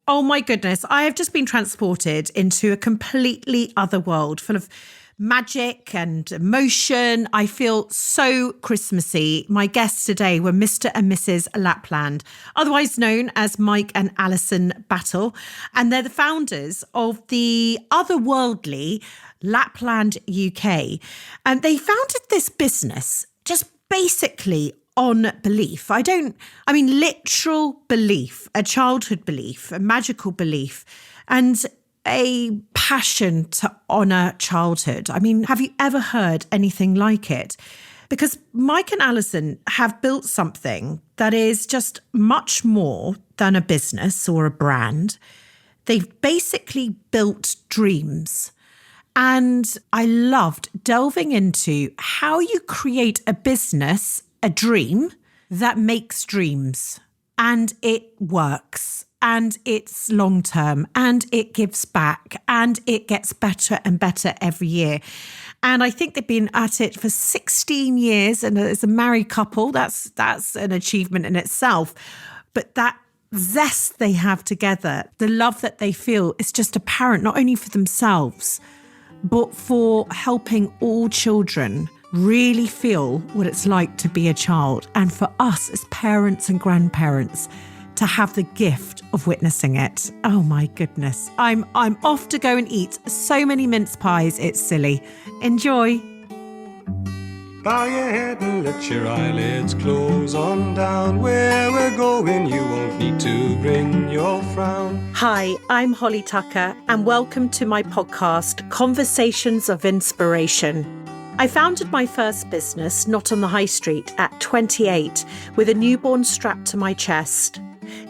Oh my goodness, I have just been transported into a completely other world full of magic and emotion. I feel so Christmassy. My guests today were Mr. and Mrs. Lapland, otherwise known as Mike and Alison Battle, and they're the founders of the otherworldly LaplandUK. And they founded this business just basically on belief. Literal belief, a childhood belief, a magical belief, and a passion to honour childhood. I mean, have you ever heard anything like it? Because Mike and Alison have built something that is just much more than a business or a brand. They've basically built dreams. And I loved delving into how you create a business, a dream that makes dreams, and it works, and it's long term, and it gives back, and it gets better and better every year. And I think they've been at it for 16 years, and as a married couple, that's an achievement in itself. But that zest they have together, the love that they feel, is just apparent, not only for themselves, but for helping all children really feel what it's like to be a child, and for us as parents and grandparents to have the gift of witnessing it. Oh my goodness. I'm off to go and eat so many mince pies, it's silly. Enjoy. Bow your head and let your eyelids close on down. Where we're going, you won't need to bring your frown. Hi, I'm Holly Tucker, and welcome to my podcast, Conversations of Inspiration. I founded my first business, not on the high street, at 28, with a newborn strapped to my chest.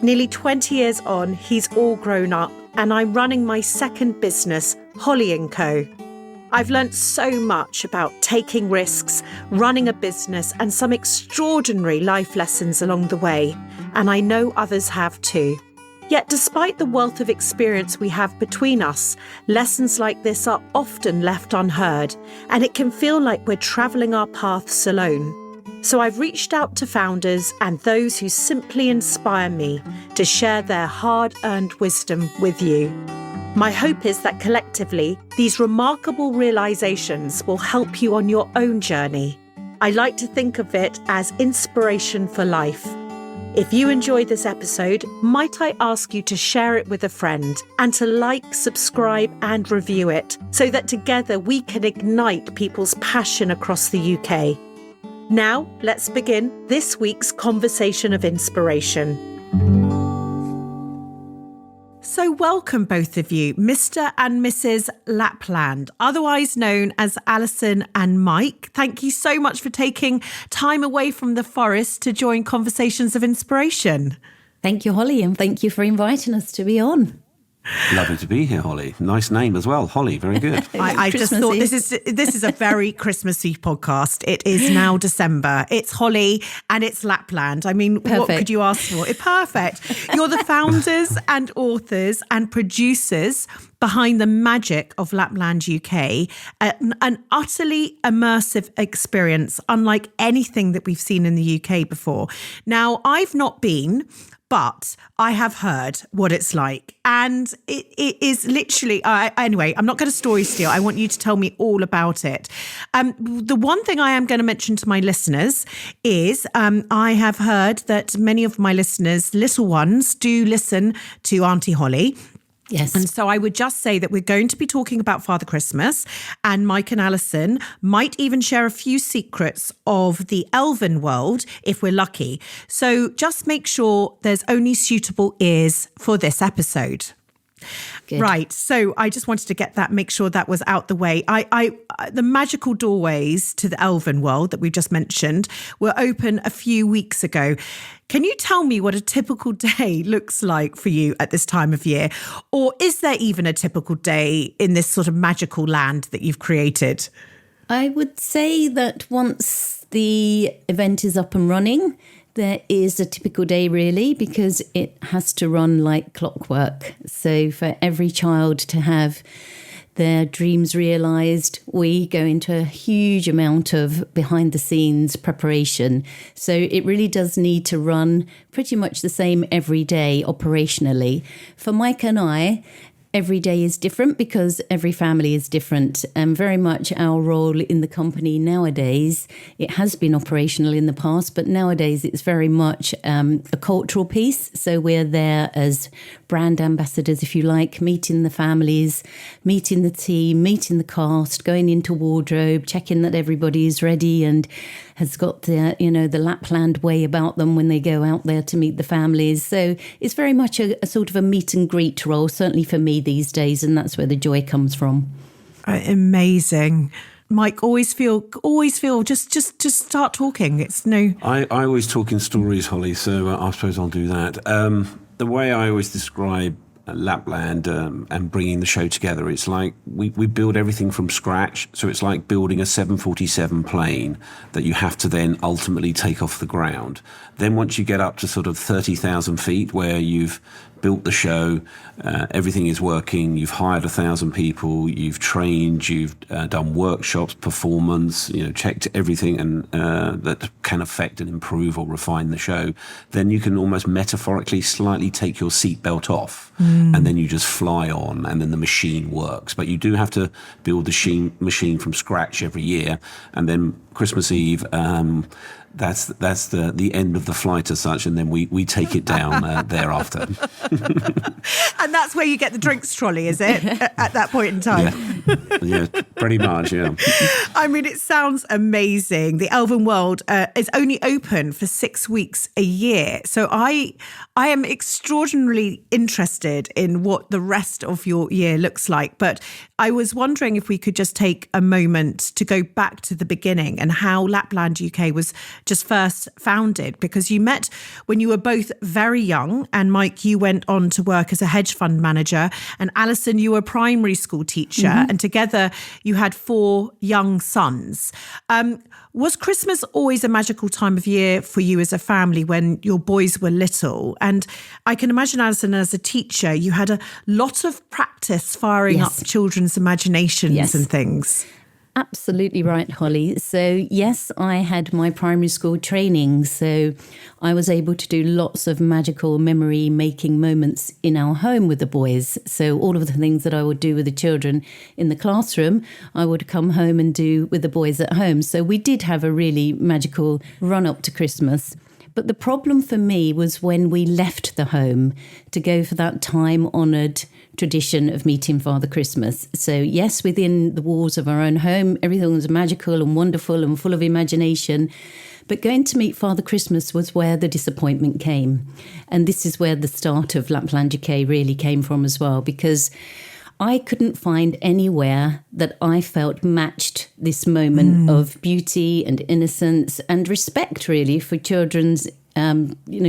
Nearly 20 years on, he's all grown up, and I'm running my second business, Holly & Co. I've learnt so much about taking risks, running a business, and some extraordinary life lessons along the way, and I know others have too. Yet despite the wealth of experience we have between us, lessons like this are often left unheard, and it can feel like we're travelling our paths alone. So I've reached out to founders and those who simply inspire me to share their hard-earned wisdom with you. My hope is that collectively, these remarkable realizations will help you on your own journey. I like to think of it as inspiration for life. If you enjoyed this episode, might I ask you to share it with a friend and to like, subscribe and review it so that together we can ignite people's passion across the UK. Now, let's begin this week's Conversation of Inspiration. So welcome both of you, Mr. and Mrs. Lapland, otherwise known as Alison and Mike. Thank you so much for taking time away from the forest to join Conversations of Inspiration. Thank you, Holly, and thank you for inviting us to be on. Lovely to be here, Holly. Nice name as well, Holly. Very good. I just thought this is a very Christmassy podcast. It is now December. It's Holly and it's Lapland. I mean, Perfect. What could you ask for? Perfect. You're the founders and authors and producers behind the magic of LaplandUK, an utterly immersive experience, unlike anything that we've seen in the UK before. Now, I've not been, but I have heard what it's like. And it is literally, anyway, I'm not going to story steal. I want you to tell me all about it. The one thing I am going to mention to my listeners is I have heard that many of my listeners, little ones, do listen to Auntie Holly. Yes. And so I would just say that we're going to be talking about Father Christmas, and Mike and Alison might even share a few secrets of the elven world if we're lucky. So just make sure there's only suitable ears for this episode. Good. Right. So I just wanted to make sure that was out the way. The magical doorways to the elven world that we just mentioned were open a few weeks ago. Can you tell me what a typical day looks like for you at this time of year? Or is there even a typical day in this sort of magical land that you've created? I would say that once the event is up and running, there is a typical day really, because it has to run like clockwork. So for every child to have their dreams realised. We go into a huge amount of behind the scenes preparation. So it really does need to run pretty much the same every day operationally. For Mike and I, every day is different because every family is different, and very much our role in the company nowadays, it has been operational in the past, but nowadays it's very much a cultural piece. So we're there as brand ambassadors, if you like, meeting the families, meeting the team, meeting the cast, going into wardrobe, checking that everybody is ready and has got the, the Lapland way about them when they go out there to meet the families. So it's very much a sort of a meet and greet role, certainly for me these days, and that's where the joy comes from. Amazing. Mike, always feel just start talking. It's no. I always talk in stories, Holly, so I suppose I'll do that. The way I always describe Lapland and bringing the show together, it's like we build everything from scratch. So it's like building a 747 plane that you have to then ultimately take off the ground. Then once you get up to sort of 30,000 feet where you've built the show, everything is working, you've hired 1,000 people, you've trained, you've done workshops, performance, checked everything and that can affect and improve or refine the show, then you can almost metaphorically slightly take your seatbelt off and then you just fly on and then the machine works. But you do have to build the machine from scratch every year, and then Christmas Eve, that's the end of the flight as such, and then we take it down thereafter. And that's where you get the drinks trolley, is it? At that point in time? Yeah, pretty much, yeah. I mean, it sounds amazing. The Elven World is only open for 6 weeks a year. So I am extraordinarily interested in what the rest of your year looks like. But I was wondering if we could just take a moment to go back to the beginning and how Lapland UK was just first founded, because you met when you were both very young, and Mike, you went on to work as a hedge fund manager, and Alison, you were a primary school teacher, and together you had 4 young sons. Was Christmas always a magical time of year for you as a family when your boys were little? And I can imagine, Alison, as a teacher, you had a lot of practice firing up children's imaginations and things. Absolutely right, Holly. So yes, I had my primary school training. So I was able to do lots of magical memory making moments in our home with the boys. So all of the things that I would do with the children in the classroom, I would come home and do with the boys at home. So we did have a really magical run up to Christmas. But the problem for me was when we left the home to go for that time-honoured tradition of meeting Father Christmas. So yes, within the walls of our own home, everything was magical and wonderful and full of imagination. But going to meet Father Christmas was where the disappointment came. And this is where the start of Lapland UK really came from as well, because I couldn't find anywhere that I felt matched this moment of beauty and innocence and respect, really, for children's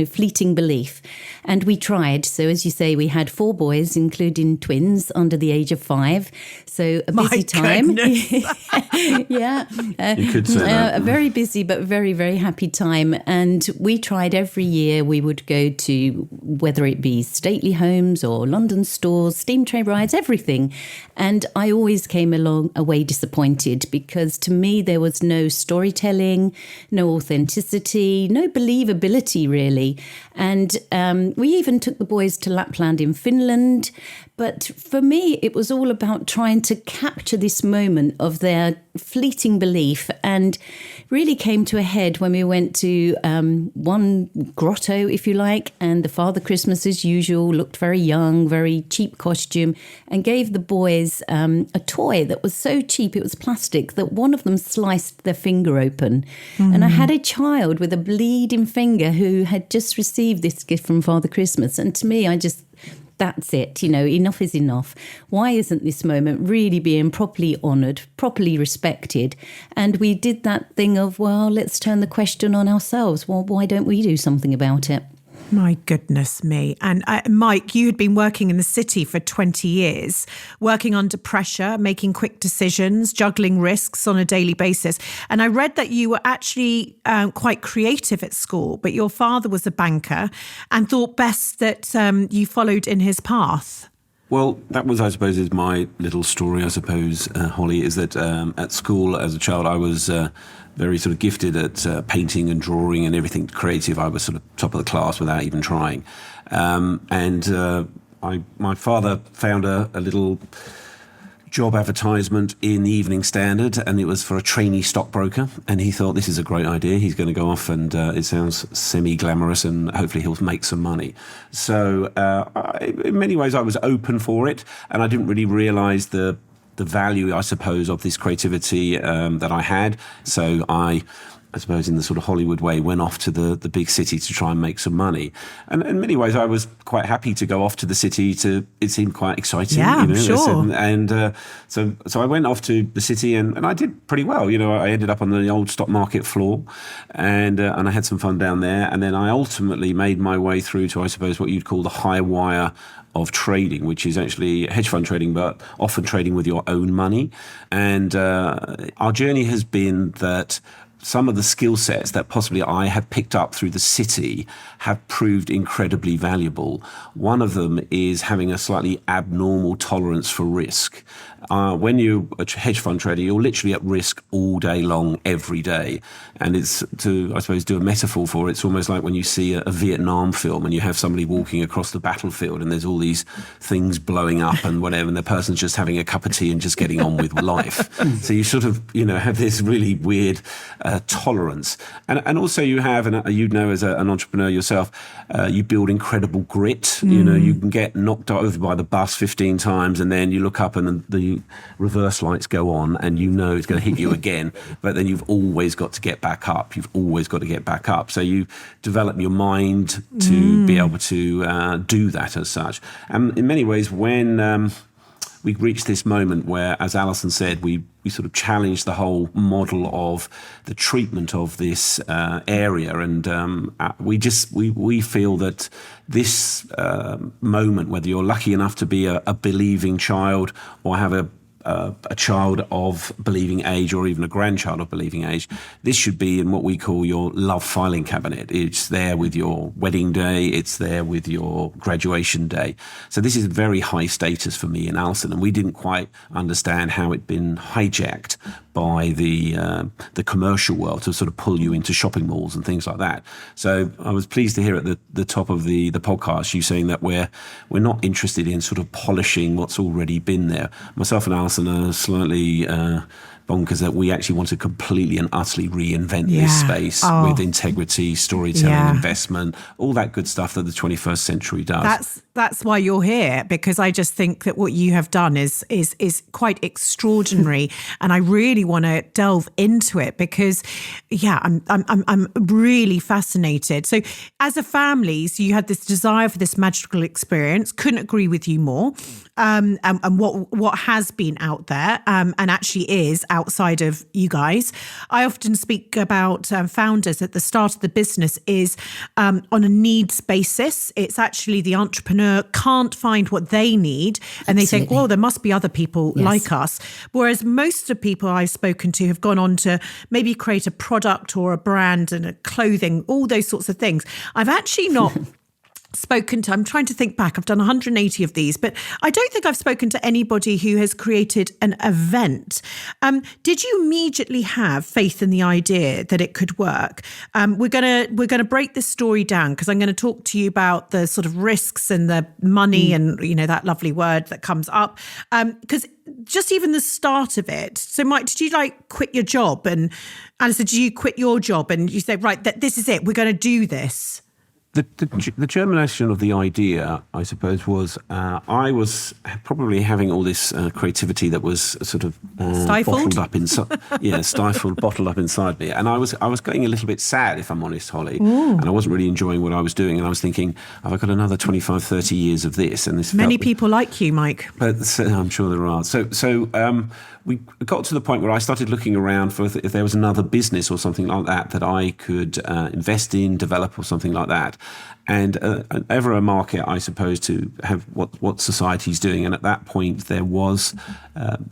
fleeting belief. And we tried. So as you say, we had 4 boys, including twins under the age of 5. So a busy time. Yeah. You could say that. A very busy but very, very happy time. And we tried every year. We would go to, whether it be stately homes or London stores, steam train rides, everything. And I always came away disappointed, because to me there was no storytelling, no authenticity, no believability, really. And we even took the boys to Lapland in Finland. But for me, it was all about trying to capture this moment of their fleeting belief, and really came to a head when we went to one grotto, if you like, and the Father Christmas, as usual, looked very young, very cheap costume, and gave the boys a toy that was so cheap, it was plastic, that one of them sliced their finger open. And I had a child with a bleeding finger who had just received this gift from Father Christmas. And to me, that's it, enough is enough. Why isn't this moment really being properly honoured, properly respected? And we did that thing of, well, let's turn the question on ourselves. Well, why don't we do something about it? My goodness me. And Mike, you had been working in the city for 20 years, working under pressure, making quick decisions, juggling risks on a daily basis. And I read that you were actually quite creative at school, but your father was a banker and thought best that you followed in his path. Well, that was, I suppose, is my little story, I suppose, Holly, is that at school as a child, I was very sort of gifted at painting and drawing and everything creative. I was sort of top of the class without even trying. My father found a little job advertisement in the Evening Standard, and it was for a trainee stockbroker, and he thought, this is a great idea, he's going to go off and it sounds semi-glamorous and hopefully he'll make some money. So in many ways I was open for it, and I didn't really realise the value, I suppose, of this creativity that I had. So I suppose in the sort of Hollywood way, went off to the big city to try and make some money. And in many ways, I was quite happy to go off to the city. It seemed quite exciting. Yeah, sure. So I went off to the city and I did pretty well. I ended up on the old stock market floor and I had some fun down there. And then I ultimately made my way through to, I suppose, what you'd call the high wire of trading, which is actually hedge fund trading, but often trading with your own money. And our journey has been that some of the skill sets that possibly I had picked up through the city have proved incredibly valuable. One of them is having a slightly abnormal tolerance for risk. When you're a hedge fund trader, you're literally at risk all day long, every day. And it's, to, I suppose, do a metaphor for it, it's almost like when you see a Vietnam film and you have somebody walking across the battlefield and there's all these things blowing up and whatever, and the person's just having a cup of tea and just getting on with life. So you sort of, have this really weird tolerance. And also you have, and as an entrepreneur yourself, you build incredible grit. You can get knocked over by the bus 15 times and then you look up and the reverse lights go on and it's going to hit you again, but then you've always got to get back up. So you develop your mind to be able to do that as such. And in many ways, when we reached this moment where, as Alison said, we sort of challenged the whole model of the treatment of this area, and we feel that this moment, whether you're lucky enough to be a believing child or have a child of believing age or even a grandchild of believing age, this should be in what we call your love filing cabinet. It's there with your wedding day, it's there with your graduation day. So this is very high status for me and Alison, and we didn't quite understand how it'd been hijacked by the commercial world to sort of pull you into shopping malls and things like that. So I was pleased to hear at the top of the podcast you saying that we're not interested in sort of polishing what's already been there. Myself and Alison are slightly bonkers that we actually want to completely and utterly reinvent this space with integrity, storytelling, investment, all that good stuff that the 21st century does. That's why you're here, because I just think that what you have done is quite extraordinary, and I really want to delve into it because, I'm really fascinated. So, as a family, so you had this desire for this magical experience. Couldn't agree with you more. And what has been out there, and actually is outside of you guys. I often speak about founders at the start of the business is on a needs basis. It's actually the entrepreneur can't find what they need and they think, well, there must be other people like us. Whereas most of the people I've spoken to have gone on to maybe create a product or a brand and a clothing, all those sorts of things. I've actually not spoken to, I'm trying to think back, I've done 180 of these, but I don't think I've spoken to anybody who has created an event. Did you immediately have faith in the idea that it could work? We're gonna break this story down because I'm going to talk to you about the sort of risks and the money and that lovely word that comes up. Because just even the start of it. So Mike, did you quit your job? And Alison, did you quit your job and you say, right, this is it, we're going to do this? The germination of the idea, I suppose, was I was probably having all this creativity that was sort of bottled up inside. Bottled up inside me, and I was getting a little bit sad, if I'm honest, Holly. And I wasn't really enjoying what I was doing, and I was thinking, have I got another 25, 30 years of this? And this many people like you, Mike. But I'm sure there are. So we got to the point where I started looking around for if there was another business or something like that I could invest in, develop, or something like that. and ever a market, I suppose, to have what society's doing. And at that point, there was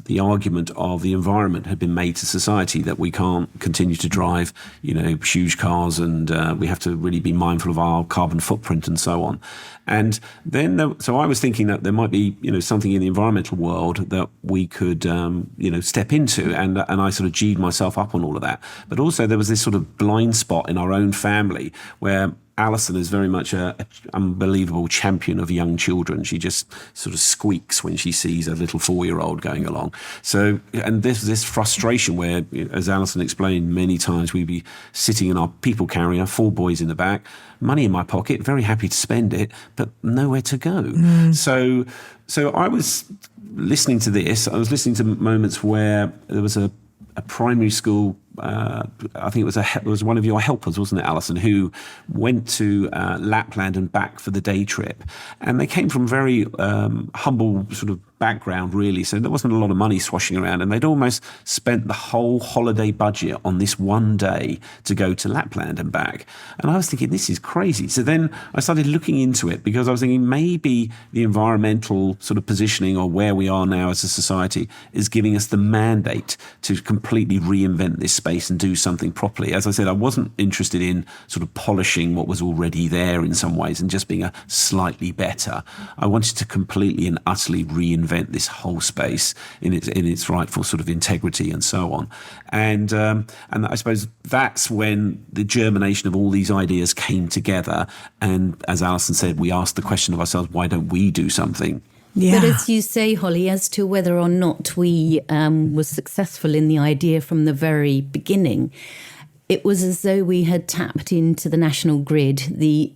the argument of the environment had been made to society that we can't continue to drive, huge cars, and we have to really be mindful of our carbon footprint and so on. And then, so I was thinking that there might be, something in the environmental world that we could, step into. And I sort of G'd myself up on all of that. But also there was this sort of blind spot in our own family where Alison is very much an unbelievable champion of young children. She just sort of squeaks when she sees a little 4-year-old going along. So, and this frustration where, as Alison explained many times, we'd be sitting in our people carrier, 4 boys in the back, money in my pocket, very happy to spend it, but nowhere to go. So I was listening to this. I was listening to moments where there was a primary school, I think it was one of your helpers, wasn't it, Alison, who went to Lapland and back for the day trip. And they came from very humble sort of background, really. So there wasn't a lot of money swashing around. And they'd almost spent the whole holiday budget on this one day to go to Lapland and back. And I was thinking, this is crazy. So then I started looking into it because I was thinking maybe the environmental sort of positioning or where we are now as a society is giving us the mandate to completely reinvent this space and do something properly. As I said, I wasn't interested in sort of polishing what was already there in some ways and just being a slightly better. I wanted to completely and utterly reinvent this whole space in its rightful sort of integrity and so on. And I suppose that's when the germination of all these ideas came together. And as Alison said, we asked the question of ourselves, why don't we do something? Yeah. But as you say, Holly, as to whether or not we were successful in the idea from the very beginning, it was as though we had tapped into the national grid, the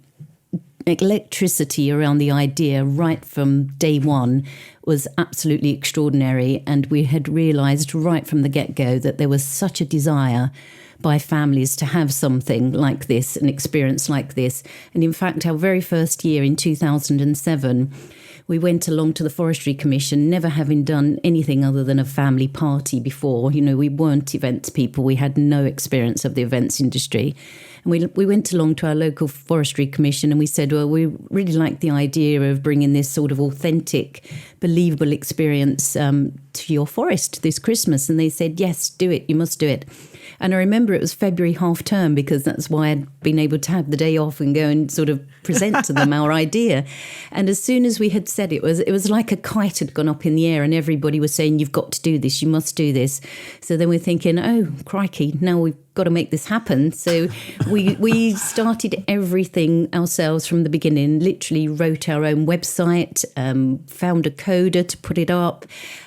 electricity around the idea right from day one was absolutely extraordinary. And we had realised right from the get-go that there was such a desire by families to have something like this, an experience like this. And in fact, our very first year in 2007, we went along to the Forestry Commission, never having done anything other than a family party before. We weren't events people. We had no experience of the events industry. And we went along to our local Forestry Commission and we said, well, we really like the idea of bringing this sort of authentic, believable experience to your forest this Christmas. And they said, yes, do it. You must do it. And I remember it was February half term because that's why I'd been able to have the day off and go and sort of present to them our idea. And as soon as we had said it was like a kite had gone up in the air and everybody was saying, you've got to do this, you must do this. So then we're thinking, oh, crikey, now we've got to make this happen. So we started everything ourselves from the beginning, literally wrote our own website, found a coder to put it up.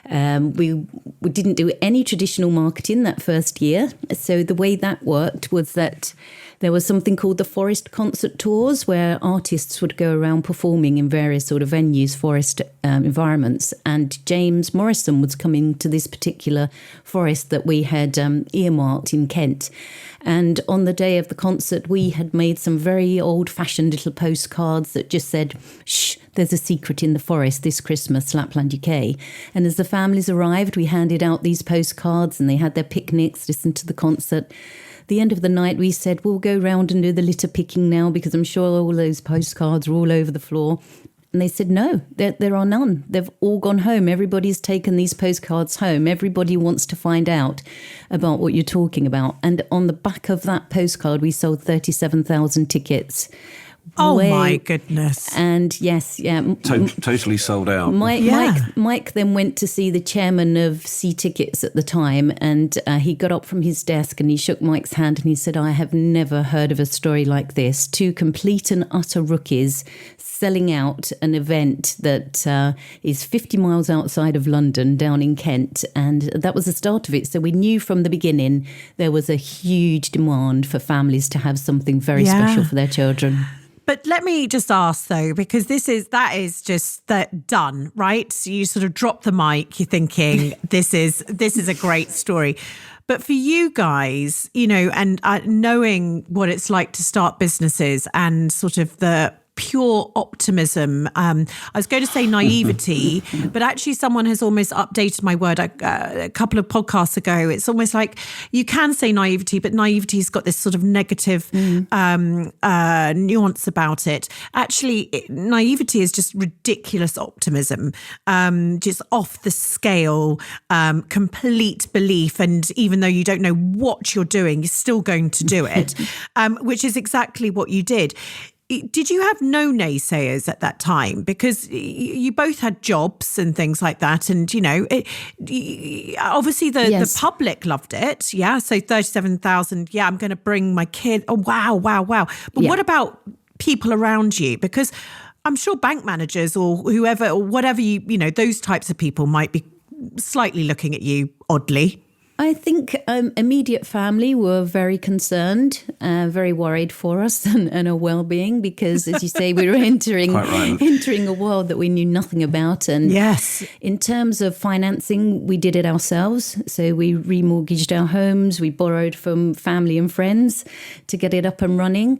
We didn't do any traditional marketing that first year. So the way that worked was that there was something called the Forest Concert Tours where artists would go around performing in various sort of venues, forest environments. And James Morrison was coming to this particular forest that we had earmarked in Kent. And on the day of the concert, we had made some very old-fashioned little postcards that just said, shh, there's a secret in the forest this Christmas, Lapland UK. And as the families arrived, we handed out these postcards and they had their picnics, listened to the concert. The end of the night, we said, we'll go round and do the litter picking now because I'm sure all those postcards are all over the floor. And they said, no, there are none. They've all gone home. Everybody's taken these postcards home. Everybody wants to find out about what you're talking about. And on the back of that postcard, we sold 37,000 tickets. Oh, my goodness. And yes, yeah. Totally sold out. Mike then went to see the chairman of Sea Tickets at the time, and he got up from his desk and he shook Mike's hand and he said, I have never heard of a story like this. 2 complete and utter rookies selling out an event that is 50 miles outside of London, down in Kent. And that was the start of it. So we knew from the beginning there was a huge demand for families to have something very special for their children. But let me just ask though, because that is just done, right? So you sort of drop the mic, you're thinking this is a great story. But for you guys, and knowing what it's like to start businesses and sort of the pure optimism. I was going to say naivety, but actually someone has almost updated my word a couple of podcasts ago. It's almost like you can say naivety, but naivety's got this sort of negative nuance about it. Actually, naivety is just ridiculous optimism, just off the scale, complete belief. And even though you don't know what you're doing, you're still going to do it, which is exactly what you did. Did you have no naysayers at that time? Because you both had jobs and things like that. And, obviously the public loved it. Yeah. So 37,000. Yeah, I'm going to bring my kid. Oh, wow. But what about people around you? Because I'm sure bank managers or whoever or whatever, those types of people might be slightly looking at you oddly. I think immediate family were very concerned, very worried for us and our well-being because, as you say, we were entering a world that we knew nothing about. And yes, in terms of financing, we did it ourselves. So we remortgaged our homes, we borrowed from family and friends to get it up and running.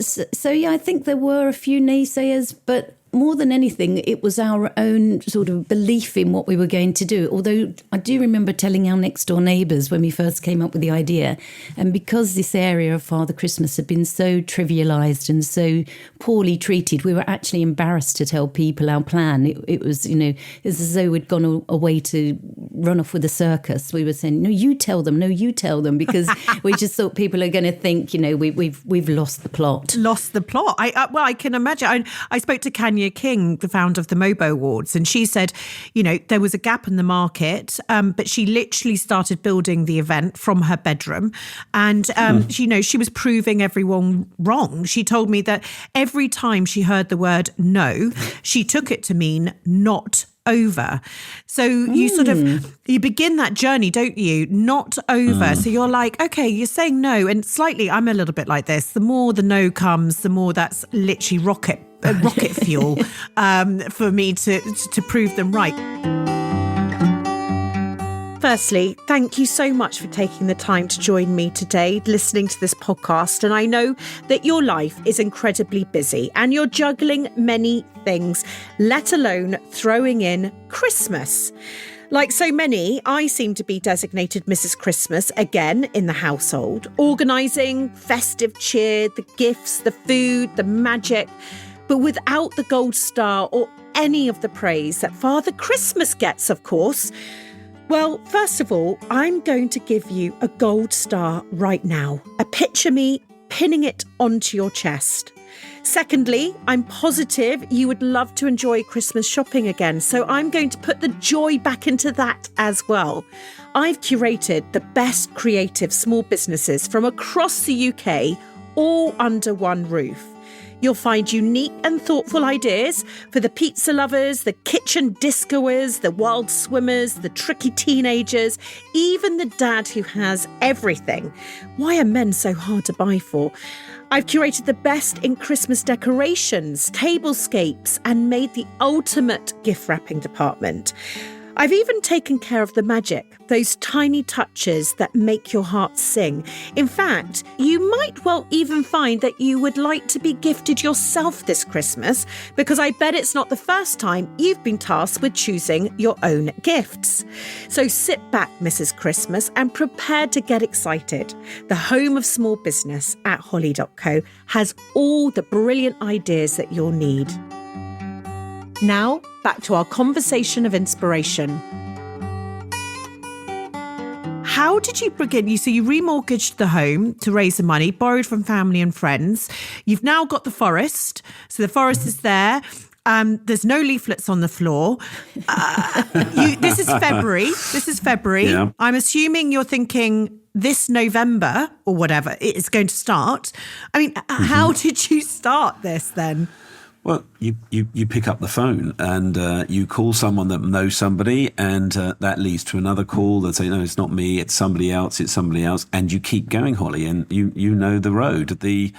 So I think there were a few naysayers, but more than anything, it was our own sort of belief in what we were going to do. Although I do remember telling our next door neighbours when we first came up with the idea, and because this area of Father Christmas had been so trivialised and so poorly treated, we were actually embarrassed to tell people our plan. It was, it's as though we'd gone away to run off with a circus. We were saying, no, you tell them, because we just thought people are going to think, we've lost the plot. Lost the plot. I can imagine. I spoke to Kanya King, the founder of the Mobo Awards, and she said, there was a gap in the market, but she literally started building the event from her bedroom, and she was proving everyone wrong. She told me that every time she heard the word no, she took it to mean not over. So you sort of, you begin that journey, don't you? Not over. So you're like, okay, you're saying no. And slightly, I'm a little bit like this. The more the no comes, the more that's literally rocket fuel for me to prove them right. Firstly, thank you so much for taking the time to join me today, listening to this podcast. And I know that your life is incredibly busy and you're juggling many things, let alone throwing in Christmas. Like so many, I seem to be designated Mrs. Christmas again in the household, organising festive cheer, the gifts, the food, the magic, but without the gold star or any of the praise that Father Christmas gets, of course. Well, first of all, I'm going to give you a gold star right now. A picture me pinning it onto your chest. Secondly, I'm positive you would love to enjoy Christmas shopping again, so I'm going to put the joy back into that as well. I've curated the best creative small businesses from across the UK, all under one roof. You'll find unique and thoughtful ideas for the pizza lovers, the kitchen discoers, the wild swimmers, the tricky teenagers, even the dad who has everything. Why are men so hard to buy for? I've curated the best in Christmas decorations, tablescapes, and made the ultimate gift wrapping department. I've even taken care of the magic, those tiny touches that make your heart sing. In fact, you might well even find that you would like to be gifted yourself this Christmas, because I bet it's not the first time you've been tasked with choosing your own gifts. So sit back, Mrs. Christmas, and prepare to get excited. The home of small business at Holly.co has all the brilliant ideas that you'll need. Now, back to our conversation of inspiration. How did you begin? So you remortgaged the home to raise the money, borrowed from family and friends. You've now got the forest. So the forest is there. There's no leaflets on the floor. This is February. Yeah. I'm assuming you're thinking this November or whatever it's going to start. I mean, how did you start this then? Well, you pick up the phone and you call someone that knows somebody, and that leads to another call that say, no, it's not me, it's somebody else, and you keep going, Holly, and you know the road. The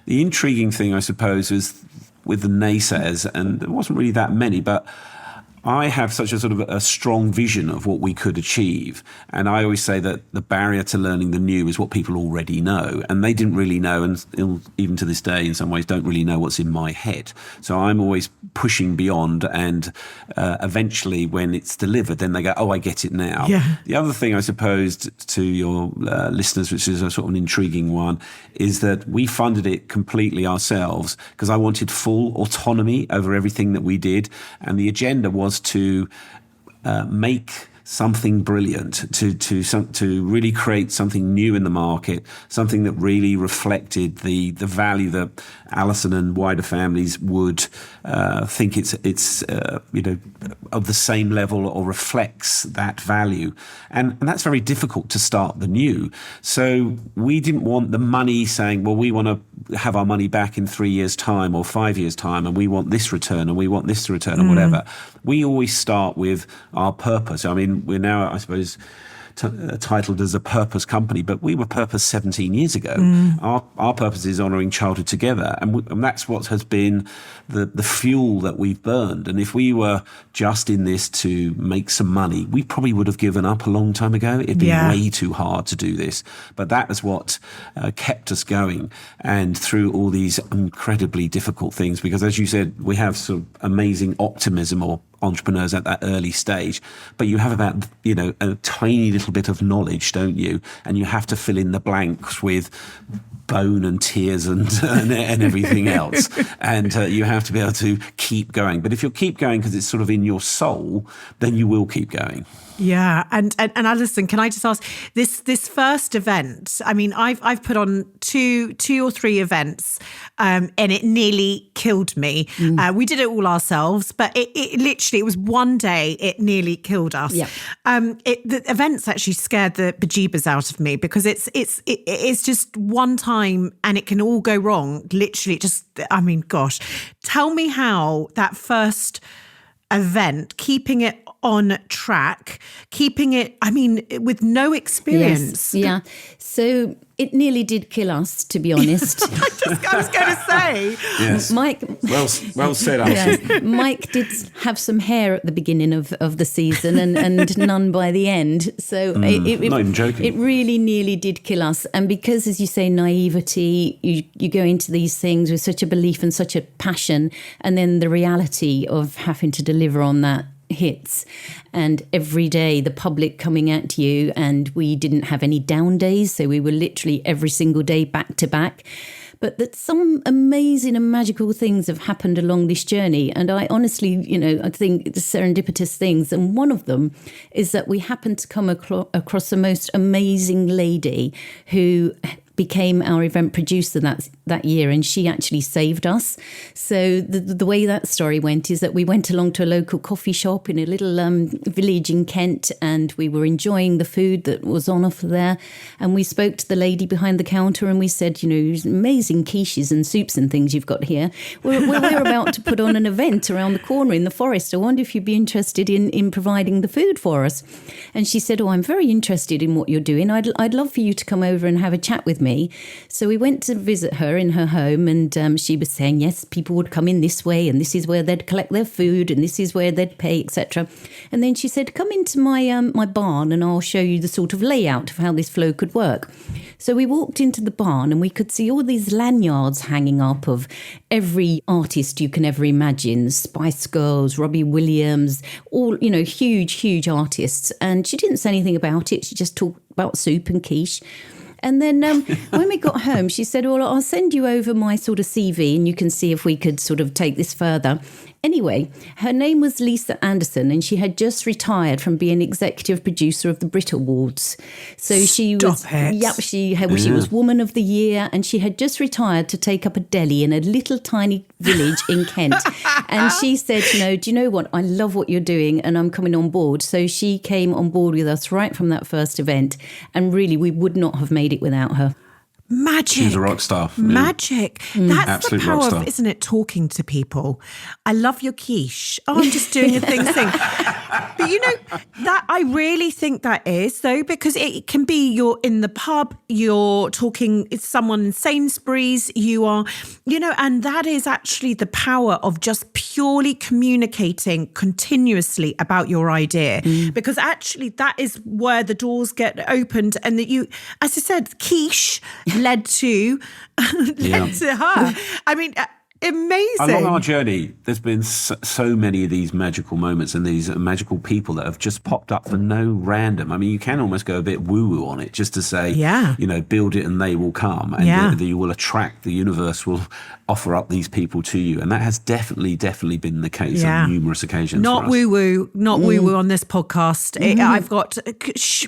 intriguing thing, I suppose, is with the naysayers, and there wasn't really that many, but I have such a sort of a strong vision of what we could achieve. And I always say that the barrier to learning the new is what people already know. And they didn't really know, and even to this day, in some ways, don't really know what's in my head. So I'm always pushing beyond, and eventually when it's delivered, then they go, oh, I get it now. Yeah. The other thing, I suppose, to your listeners, which is a sort of an intriguing one, is that we funded it completely ourselves because I wanted full autonomy over everything that we did. And the agenda was to make something brilliant, to really create something new in the market, something that really reflected the value that Alison and wider families would think it's of the same level or reflects that value. And that's very difficult to start the new. So we didn't want the money saying, well, we want to have our money back in 3 years' time or 5 years' time, and we want this return and we want this return or whatever. We always start with our purpose. I mean, we're now, I suppose, titled as a purpose company, but we were purpose 17 years ago. Our purpose is honouring childhood together, and that's what has been the fuel that we've burned. And if we were just in this to make some money, we probably would have given up a long time ago. It'd be way too hard to do this, but that is what kept us going, and through all these incredibly difficult things, because as you said, we have sort of amazing optimism or entrepreneurs at that early stage, but you have about a tiny little bit of knowledge, don't you? And you have to fill in the blanks with bone and tears and everything else, and you have to be able to keep going. But if you'll keep going because it's sort of in your soul, then you will keep going. Yeah, and Alison, can I just ask this first event? I mean, I've put on two or three events, and it nearly killed me. We did it all ourselves, but it was one day it nearly killed us. Yeah. The events actually scared the bejeebers out of me because it's just one time and it can all go wrong. Literally, gosh, tell me how that first event, keeping it on track, with no experience. Yes, yeah. So it nearly did kill us, to be honest. I was going to say. Yes. Mike. Well said, Alison. Yeah, Mike did have some hair at the beginning of the season and none by the end. So not even joking. It really nearly did kill us. And because, as you say, naivety, you go into these things with such a belief and such a passion, and then the reality of having to deliver on that hits, and every day the public coming at you, and we didn't have any down days, so we were literally every single day back to back. But that some amazing and magical things have happened along this journey, and I honestly, I think the serendipitous things, and one of them is that we happened to come across the most amazing lady who became our event producer that year, and she actually saved us. So the way that story went is that we went along to a local coffee shop in a little village in Kent, and we were enjoying the food that was on offer there, and we spoke to the lady behind the counter and we said, amazing quiches and soups and things you've got here. We're about to put on an event around the corner in the forest. I wonder if you'd be interested in providing the food for us. And she said, oh, I'm very interested in what you're doing. I'd love for you to come over and have a chat with me. So we went to visit her in her home, and she was saying, yes, people would come in this way, and this is where they'd collect their food, and this is where they'd pay, etc. And then she said, come into my barn and I'll show you the sort of layout of how this flow could work. So we walked into the barn and we could see all these lanyards hanging up of every artist you can ever imagine, Spice Girls, Robbie Williams, all, huge artists. And she didn't say anything about it. She just talked about soup and quiche. And then when we got home, she said, well, I'll send you over my sort of CV and you can see if we could sort of take this further. Anyway, her name was Lisa Anderson, and she had just retired from being executive producer of the Brit Awards. So she was Woman of the Year, and she had just retired to take up a deli in a little tiny village in Kent. And she said, do you know what? I love what you're doing and I'm coming on board. So she came on board with us right from that first event, and really we would not have made it without her. Magic. She's a rock star. Magic. That's Absolute the power rock star. of, isn't it, talking to people. I love your quiche. Oh, I'm just doing a thing. But you know, that I really think that is, though, because it can be you're in the pub, you're talking, it's someone in Sainsbury's, you are, you know, and that is actually the power of just purely communicating continuously about your idea. Because actually that is where the doors get opened, and that you, as I said, quiche led to her. I mean, amazing. Along our journey, there's been so many of these magical moments and these magical people that have just popped up for no random. I mean, you can almost go a bit woo-woo on it just to say, you know, build it and they will come. And you will attract, the universe will offer up these people to you. And that has definitely been the case on numerous occasions. Not woo-woo, not woo-woo on this podcast. I've got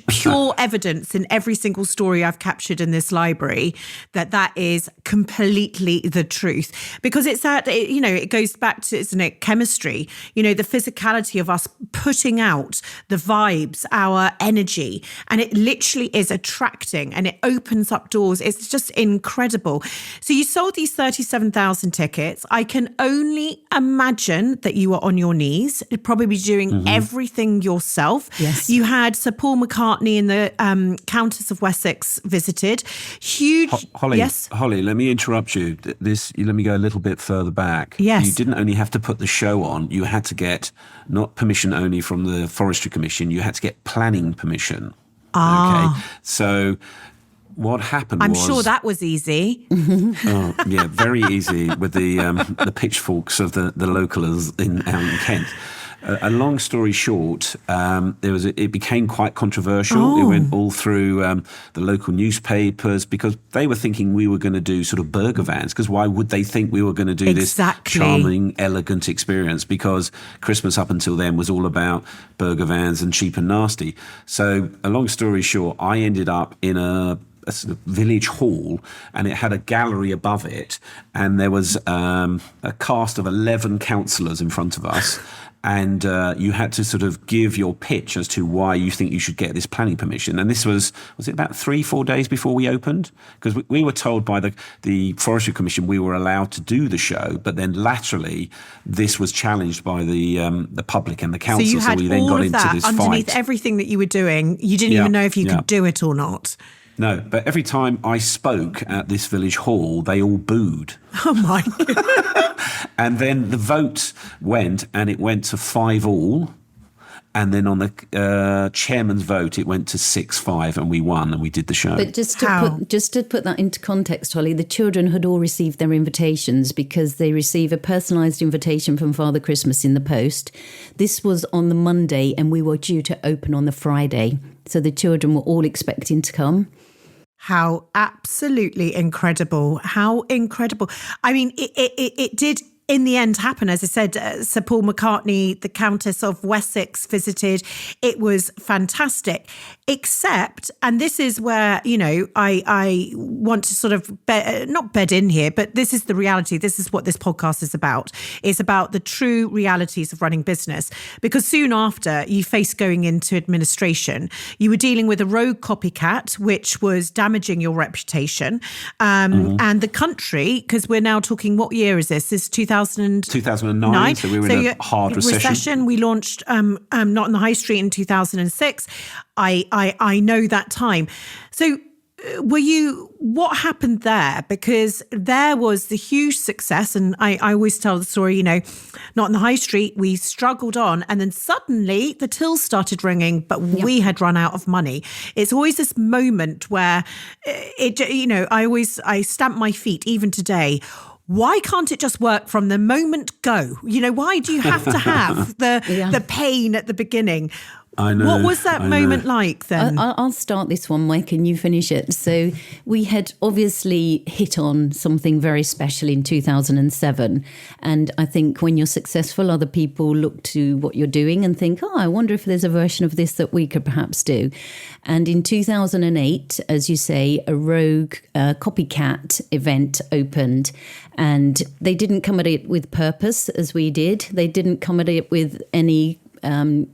pure evidence in every single story I've captured in this library that is completely the truth. Because it's that, you know, it goes back to, isn't it, chemistry, you know, the physicality of us putting out the vibes, our energy, and it literally is attracting and it opens up doors. It's just incredible. So you sold these 37,000 tickets. I can only imagine that you were on your knees, probably doing everything yourself. Yes. You had Sir Paul McCartney and the Countess of Wessex visited. Huge. Holly, yes. Holly, let me interrupt you. Let me go a little bit further back. Yes. You didn't only have to put the show on, you had to get not permission only from the Forestry Commission, you had to get planning permission. Okay. So what happened I'm was... sure that was easy. Very easy with the pitchforks of the localers out in Kent. A long story short, it became quite controversial. It went all through the local newspapers because they were thinking we were going to do sort of burger vans. Because why would they think we were going to do this charming, elegant experience? Because Christmas up until then was all about burger vans and cheap and nasty. So a long story short, I ended up in a sort of village hall, and it had a gallery above it, and there was a cast of 11 councillors in front of us. And you had to sort of give your pitch as to why you think you should get this planning permission. And this was it about 3-4 days before we opened? Because we were told by the Forestry Commission we were allowed to do the show, but then laterally this was challenged by the public and the council. So you had we then all got of into that this underneath fight. everything that you were doing. You didn't even know if you could do it or not. No, but every time I spoke at this village hall, they all booed. Oh my God. And then the vote went, and it went to 5-5. And then on the chairman's vote, it went to 6-5, and we won, and we did the show. But just to put that into context, Holly, the children had all received their invitations because they receive a personalised invitation from Father Christmas in the post. This was on the Monday, and we were due to open on the Friday. So the children were all expecting to come. How absolutely incredible. How incredible. I mean, it did in the end happen. As I said, Sir Paul McCartney, the Countess of Wessex visited. It was fantastic, except, and this is where, you know, I want to sort of not bed in here, but this is the reality. This is what this podcast is about. It's about the true realities of running business, because soon after you faced going into administration, you were dealing with a rogue copycat, which was damaging your reputation, and the country, because we're now talking, what year is this? This is 2009. So we were in a hard recession. We launched Not on the High Street in 2006. I know that time. So what happened there? Because there was the huge success, and I always tell the story, you know, Not on the High Street, we struggled on, and then suddenly the tills started ringing, but we had run out of money. It's always this moment where I stamp my feet even today. Why can't it just work from the moment go? You know, why do you have to have the pain at the beginning? I know. What was that moment like then? I'll start this one, Mike, and you finish it. So we had obviously hit on something very special in 2007. And I think when you're successful, other people look to what you're doing and think, I wonder if there's a version of this that we could perhaps do. And in 2008, as you say, a rogue copycat event opened. And they didn't come at it with purpose, as we did. They didn't come at it with any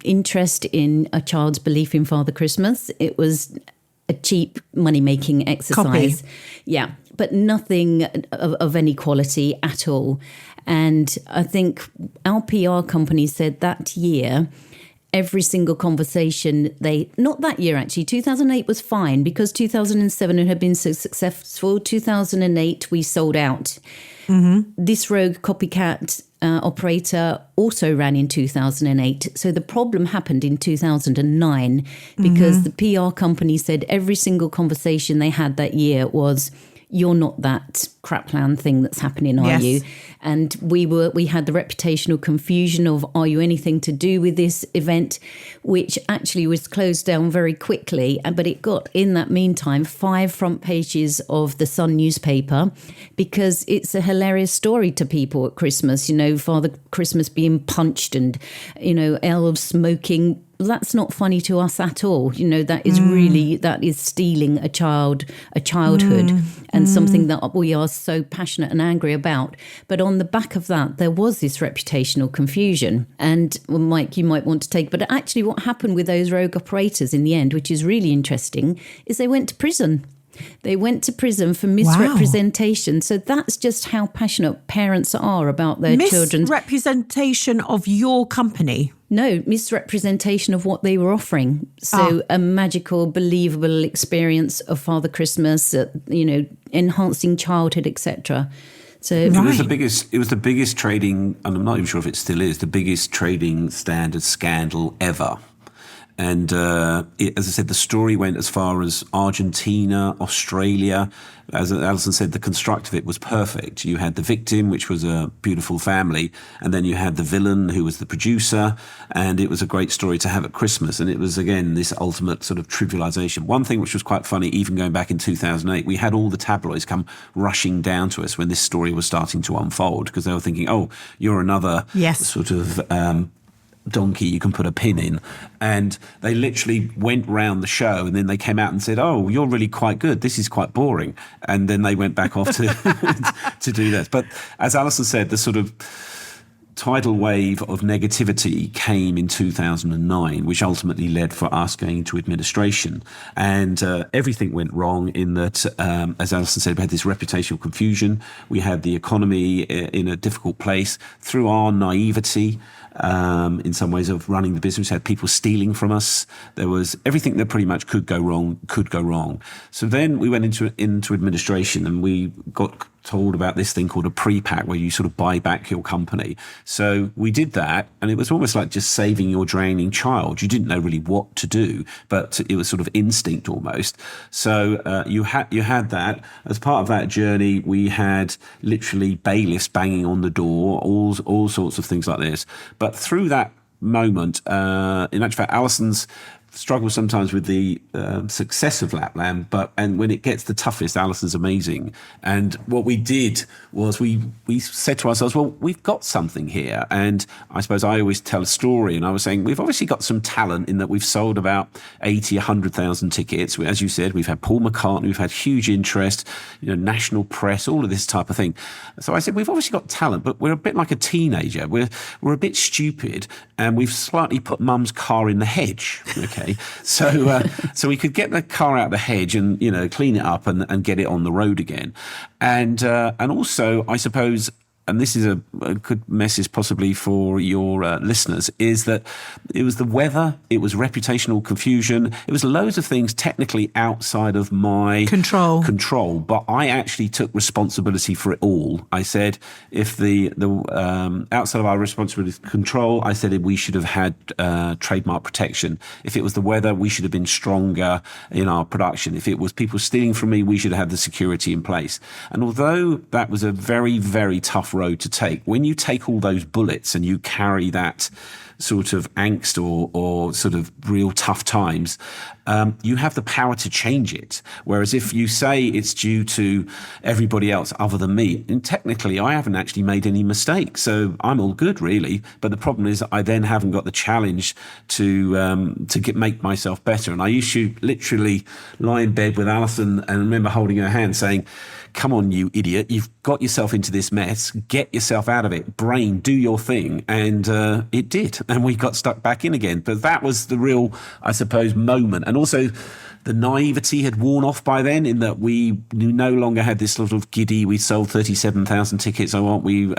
interest in a child's belief in Father Christmas. It was a cheap money-making exercise. Copy. Yeah, but nothing of any quality at all. And I think our PR company said that year, every single conversation not that year actually, 2008 was fine because 2007 had been so successful. 2008 we sold out. This rogue copycat operator also ran in 2008. So the problem happened in 2009 because the PR company said every single conversation they had that year was, you're not that crapland thing that's happening, are you? And we had the reputational confusion of, are you anything to do with this event, which actually was closed down very quickly. But it got, in that meantime, 5 front pages of the Sun newspaper because it's a hilarious story to people at Christmas. Father Christmas being punched and, elves smoking. That's not funny to us at all. That is that is stealing a childhood and something that we are so passionate and angry about. But on the back of that, there was this reputational confusion. And Mike, you might want to take, but actually what happened with those rogue operators in the end, which is really interesting, is they went to prison. They went to prison for misrepresentation. Wow. So that's just how passionate parents are about their children's... Misrepresentation of your company? No, misrepresentation of what they were offering. So a magical, believable experience of Father Christmas, enhancing childhood, etc. So it was the biggest trading, and I'm not even sure if it still is, the biggest trading standard scandal ever. And as I said, the story went as far as Argentina, Australia. As Alison said, the construct of it was perfect. You had the victim, which was a beautiful family, and then you had the villain, who was the producer, and it was a great story to have at Christmas. And it was, again, this ultimate sort of trivialization. One thing which was quite funny, even going back in 2008, we had all the tabloids come rushing down to us when this story was starting to unfold, because they were thinking, oh, you're another sort of... donkey you can put a pin in. And they literally went round the show and then they came out and said, oh, you're really quite good, this is quite boring. And then they went back off to to do that. But as Alison said, the sort of tidal wave of negativity came in 2009, which ultimately led for us going into administration. And everything went wrong in that, as Alison said, we had this reputational confusion. We had the economy in a difficult place through our naivety. In some ways of running the business, we had people stealing from us. There was everything that pretty much could go wrong. So then we went into administration and we got told about this thing called a pre-pack, where you sort of buy back your company. So we did that, and it was almost like just saving your drowning child. You didn't know really what to do, but it was sort of instinct almost. So you had that. As part of that journey, we had literally bailiffs banging on the door, all sorts of things like this. But through that moment, in actual fact, Alison's struggle sometimes with the success of Lapland, and when it gets the toughest, Alison's amazing. And what we did was we said to ourselves, well, we've got something here. And I suppose I always tell a story, and I was saying we've obviously got some talent in that we've sold about 100,000 tickets. As you said, we've had Paul McCartney, we've had huge interest, national press, all of this type of thing. So I said, we've obviously got talent, but we're a bit like a teenager. We're a bit stupid, and we've slightly put mum's car in the hedge. Okay. So we could get the car out of the hedge and, clean it up and get it on the road again. And also, I suppose, and this is a good message possibly for your listeners, is that it was the weather, it was reputational confusion, it was loads of things technically outside of my control, but I actually took responsibility for it all. I said, if the outside of our responsibility control, I said we should have had trademark protection. If it was the weather, we should have been stronger in our production. If it was people stealing from me, we should have had the security in place. And although that was a very, very tough road to take, when you take all those bullets and you carry that sort of angst or sort of real tough times, you have the power to change it. Whereas if you say it's due to everybody else other than me, and technically I haven't actually made any mistakes, so I'm all good really. But the problem is I then haven't got the challenge to make myself better. And I used to literally lie in bed with Alison and remember holding her hand saying, come on, you idiot, you've got yourself into this mess, get yourself out of it, brain, do your thing. And it did. and we got stuck back in again. But that was the real, I suppose, moment. And also the naivety had worn off by then, in that we no longer had this sort of giddy, we sold 37,000 tickets, so aren't we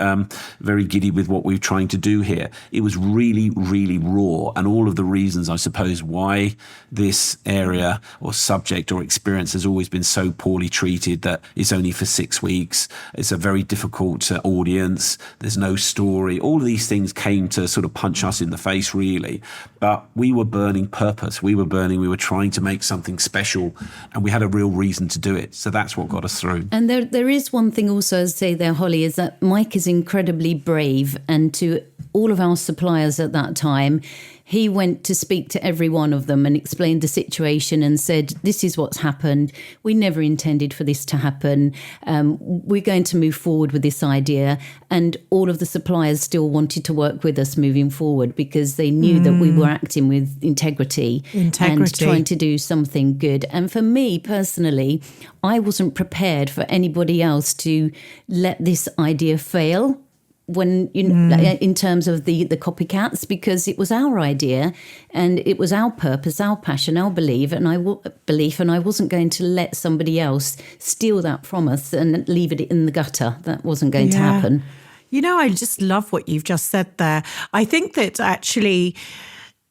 very giddy with what we're trying to do here? It was really, really raw, and all of the reasons, I suppose, why this area or subject or experience has always been so poorly treated, that it's only for 6 weeks, it's a very difficult audience, there's no story. All of these things came to sort of punch us in the face, really. But we were burning purpose. We were trying to make something special, and we had a real reason to do it. So that's what got us through. And there is one thing also, as I say there, Holly, is that Mike is incredibly brave, and to all of our suppliers at that time, he went to speak to every one of them and explained the situation and said, this is what's happened. We never intended for this to happen. We're going to move forward with this idea. And all of the suppliers still wanted to work with us moving forward, because they knew that we were acting with integrity and trying to do something good. And for me personally, I wasn't prepared for anybody else to let this idea fail, when in terms of the copycats, because it was our idea and it was our purpose, our passion, our belief, and I wasn't going to let somebody else steal that from us and leave it in the gutter. That wasn't going to happen. I just love what you've just said there. I think that actually,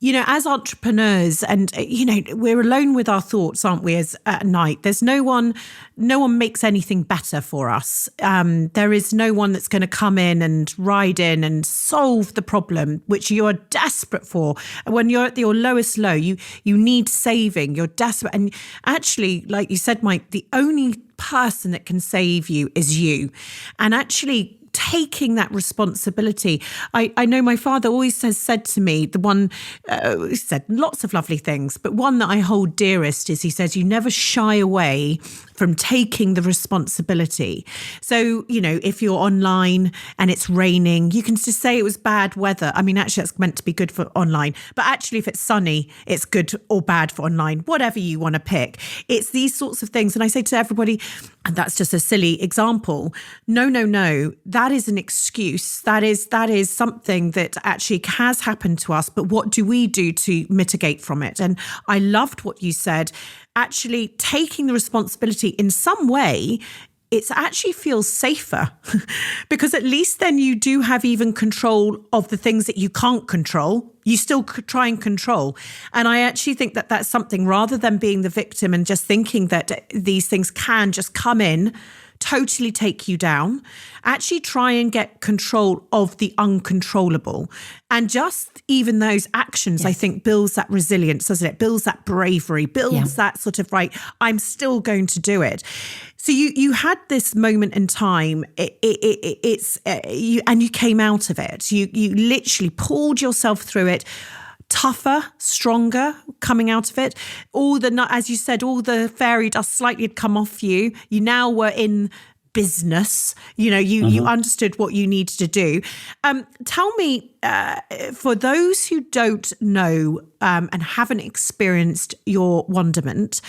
as entrepreneurs, and, we're alone with our thoughts, aren't we, as at night? There's no one makes anything better for us. There is no one that's going to come in and ride in and solve the problem, which you are desperate for. When you're at your lowest low, you need saving, you're desperate. And actually, like you said, Mike, the only person that can save you is you. And actually, taking that responsibility. I know my father always has said to me, the one, he said lots of lovely things, but one that I hold dearest is, he says, you never shy away from taking the responsibility. So, if you're online and it's raining, you can just say it was bad weather. I mean, actually, that's meant to be good for online. But actually, if it's sunny, it's good or bad for online, whatever you want to pick. It's these sorts of things. And I say to everybody, and that's just a silly example, no, that is an excuse. That is something that actually has happened to us. But what do we do to mitigate from it? And I loved what you said. Actually taking the responsibility in some way, it actually feels safer because at least then you do have even control of the things that you can't control. You still could try and control. And I actually think that that's something, rather than being the victim and just thinking that these things can just come in, totally take you down, actually try and get control of the uncontrollable. And just even those actions, I think, builds that resilience, doesn't it? Builds that bravery, builds that sort of, right, I'm still going to do it. So you had this moment in time, and you came out of it. You literally pulled yourself through it, tougher, stronger, coming out of it. As you said, all the fairy dust slightly had come off you. You now were in business. You understood what you needed to do. Tell me, for those who don't know and haven't experienced your wonderment,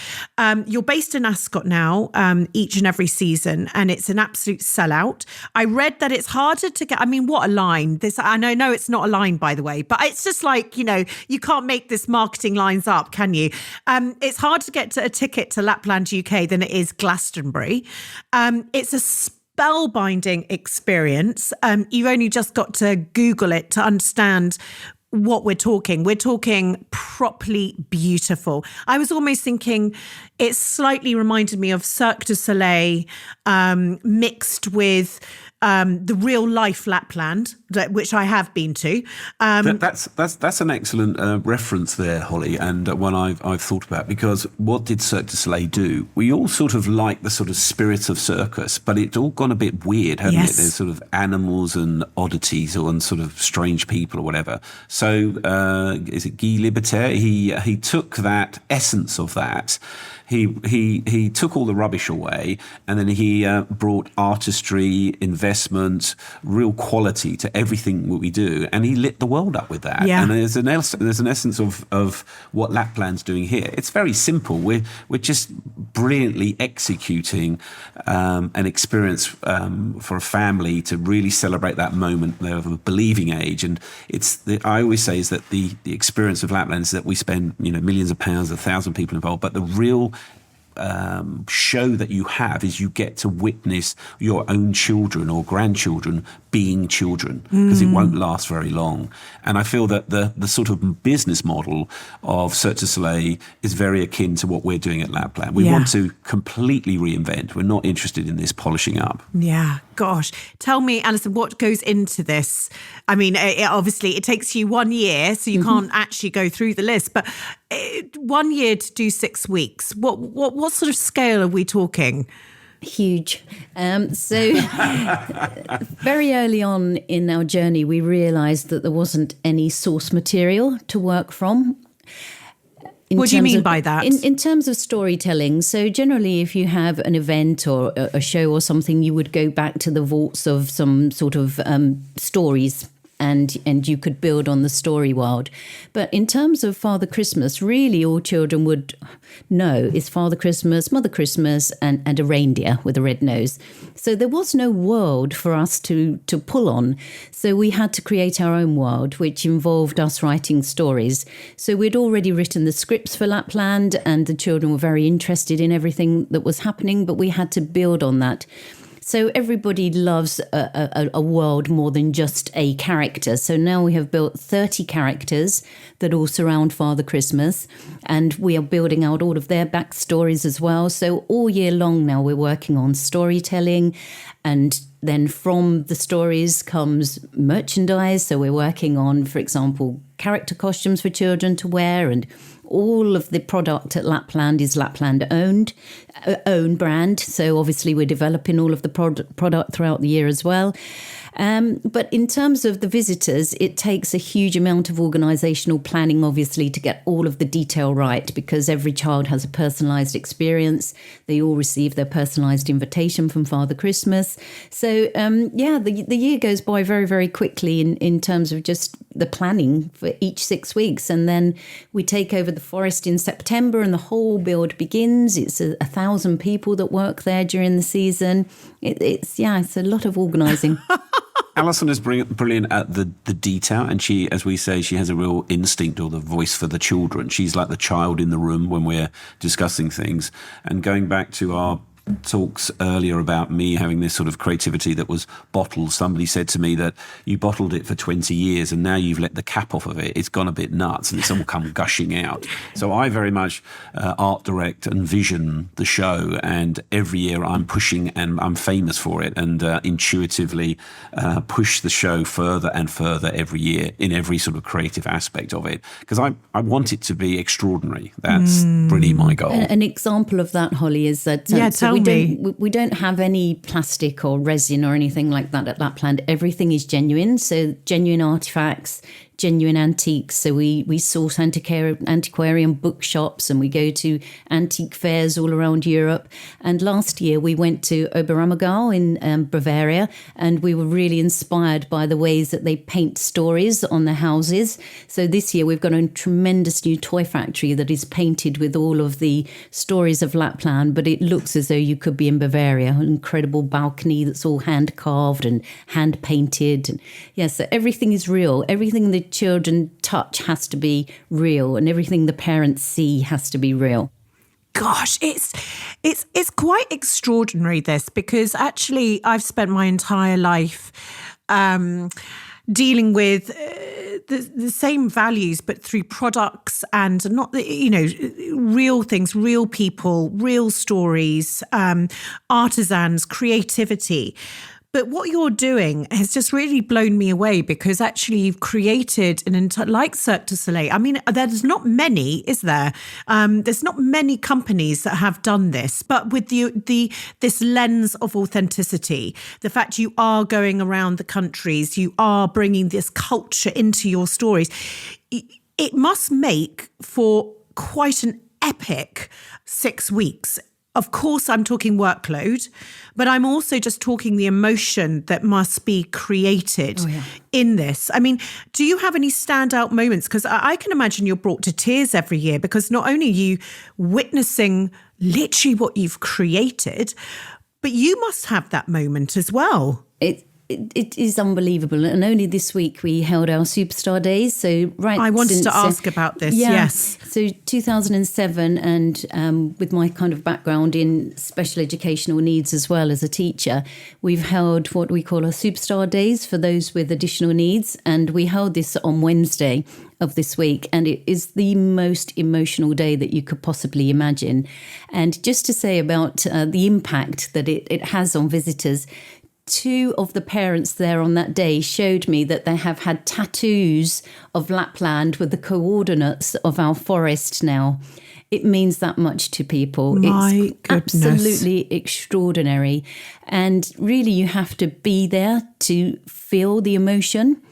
you're based in Ascot now, each and every season, and it's an absolute sellout. I read that it's harder to get. I mean, what a line! I know it's not a line, by the way, but it's just like, you can't make this marketing lines up, can you? It's hard to get a ticket to Lapland UK than it is Glastonbury. It's a spellbinding experience. You've only just got to Google it to understand what we're talking. We're talking properly beautiful. I was almost thinking it slightly reminded me of Cirque du Soleil mixed with the real life Lapland, which I have been to. That's an excellent reference there, Holly, and one I've thought about, because what did Cirque du Soleil do? We all sort of like the sort of spirit of circus, but it's all gone a bit weird, hasn't it? There's sort of animals and oddities and sort of strange people or whatever. So is it Guy Libertaire? He took that essence of that. He took all the rubbish away, and then he brought artistry, invention, investment, real quality to everything that we do. And he lit the world up with that. Yeah. And there's an essence of what Lapland's doing here. It's very simple. We're just brilliantly executing an experience for a family to really celebrate that moment of a believing age. And I always say is that the experience of Lapland is that we spend millions of pounds, 1,000 people involved, but the real show that you have is you get to witness your own children or grandchildren being children, because it won't last very long. And I feel that the sort of business model of Cirque du Soleil is very akin to what we're doing at Lapland. We want to completely reinvent. We're not interested in this polishing up. Yeah, gosh. Tell me, Alison, what goes into this? I mean, obviously it takes you 1 year, so you can't actually go through the list, but 1 year to do 6 weeks. What sort of scale are we talking? Huge. So very early on in our journey, we realised that there wasn't any source material to work from. What do you mean by that? In terms of storytelling. So generally, if you have an event or a show or something, you would go back to the vaults of some sort of stories, and you could build on the story world. But in terms of Father Christmas, really all children would know is Father Christmas, Mother Christmas, and a reindeer with a red nose. So there was no world for us to pull on. So we had to create our own world, which involved us writing stories. So we'd already written the scripts for Lapland, and the children were very interested in everything that was happening, but we had to build on that. So everybody loves a world more than just a character. So now we have built 30 characters that all surround Father Christmas, and we are building out all of their backstories as well. So all year long now we're working on storytelling, and then from the stories comes merchandise. So we're working on, for example, character costumes for children to wear, and all of the product at Lapland is Lapland own brand. So obviously we're developing all of the product throughout the year as well. But in terms of the visitors, it takes a huge amount of organisational planning, obviously, to get all of the detail right, because every child has a personalised experience. They all receive their personalised invitation from Father Christmas. So, the year goes by very, very quickly in terms of just the planning for each 6 weeks. And then we take over the forest in September and the whole build begins. It's 1,000 people that work there during the season. It's a lot of organising. Alison is brilliant at the detail, and she, as we say, she has a real instinct or the voice for the children. She's like the child in the room when we're discussing things. And going back to our talks earlier about me having this sort of creativity that was bottled, somebody said to me that you bottled it for 20 years and now you've let the cap off of it. It's gone a bit nuts and it's all come gushing out. So I very much art direct and vision the show, and every year I'm pushing, and I'm famous for it, and intuitively push the show further and further every year in every sort of creative aspect of it, because I want it to be extraordinary. That's really my goal. An example of that, Holly, is that we don't have any plastic or resin or anything like that at Lapland. Everything is genuine, so genuine artifacts, genuine antiques. So we source antiquarian bookshops, and we go to antique fairs all around Europe. And last year we went to Oberammergau in Bavaria, and we were really inspired by the ways that they paint stories on their houses. So this year we've got a tremendous new toy factory that is painted with all of the stories of Lapland, but it looks as though you could be in Bavaria. An incredible balcony that's all hand carved and hand painted. And so everything is real. Everything the children touch has to be real, and everything the parents see has to be real. Gosh, it's quite extraordinary, this, because actually I've spent my entire life dealing with the same values, but through products and not real things, real people, real stories, artisans, creativity. But what you're doing has just really blown me away, because actually you've created like Cirque du Soleil. I mean, there's not many, is there? There's not many companies that have done this, but with this lens of authenticity, the fact you are going around the countries, you are bringing this culture into your stories, it must make for quite an epic 6 weeks. of course, I'm talking workload, but I'm also just talking the emotion that must be created in this. I mean, do you have any standout moments? Because I can imagine you're brought to tears every year, because not only are you witnessing literally what you've created, but you must have that moment as well. It is unbelievable. And only this week we held our Superstar Days. So I wanted to ask about this, yes. So 2007, and with my kind of background in special educational needs as well as a teacher, we've held what we call our Superstar Days for those with additional needs. And we held this on Wednesday of this week, and it is the most emotional day that you could possibly imagine. And just to say about the impact that it has on visitors, 2 of the parents there on that day showed me that they have had tattoos of Lapland with the coordinates of our forest now. It means that much to people. My it's goodness. Absolutely extraordinary. And really, you have to be there to feel the emotion.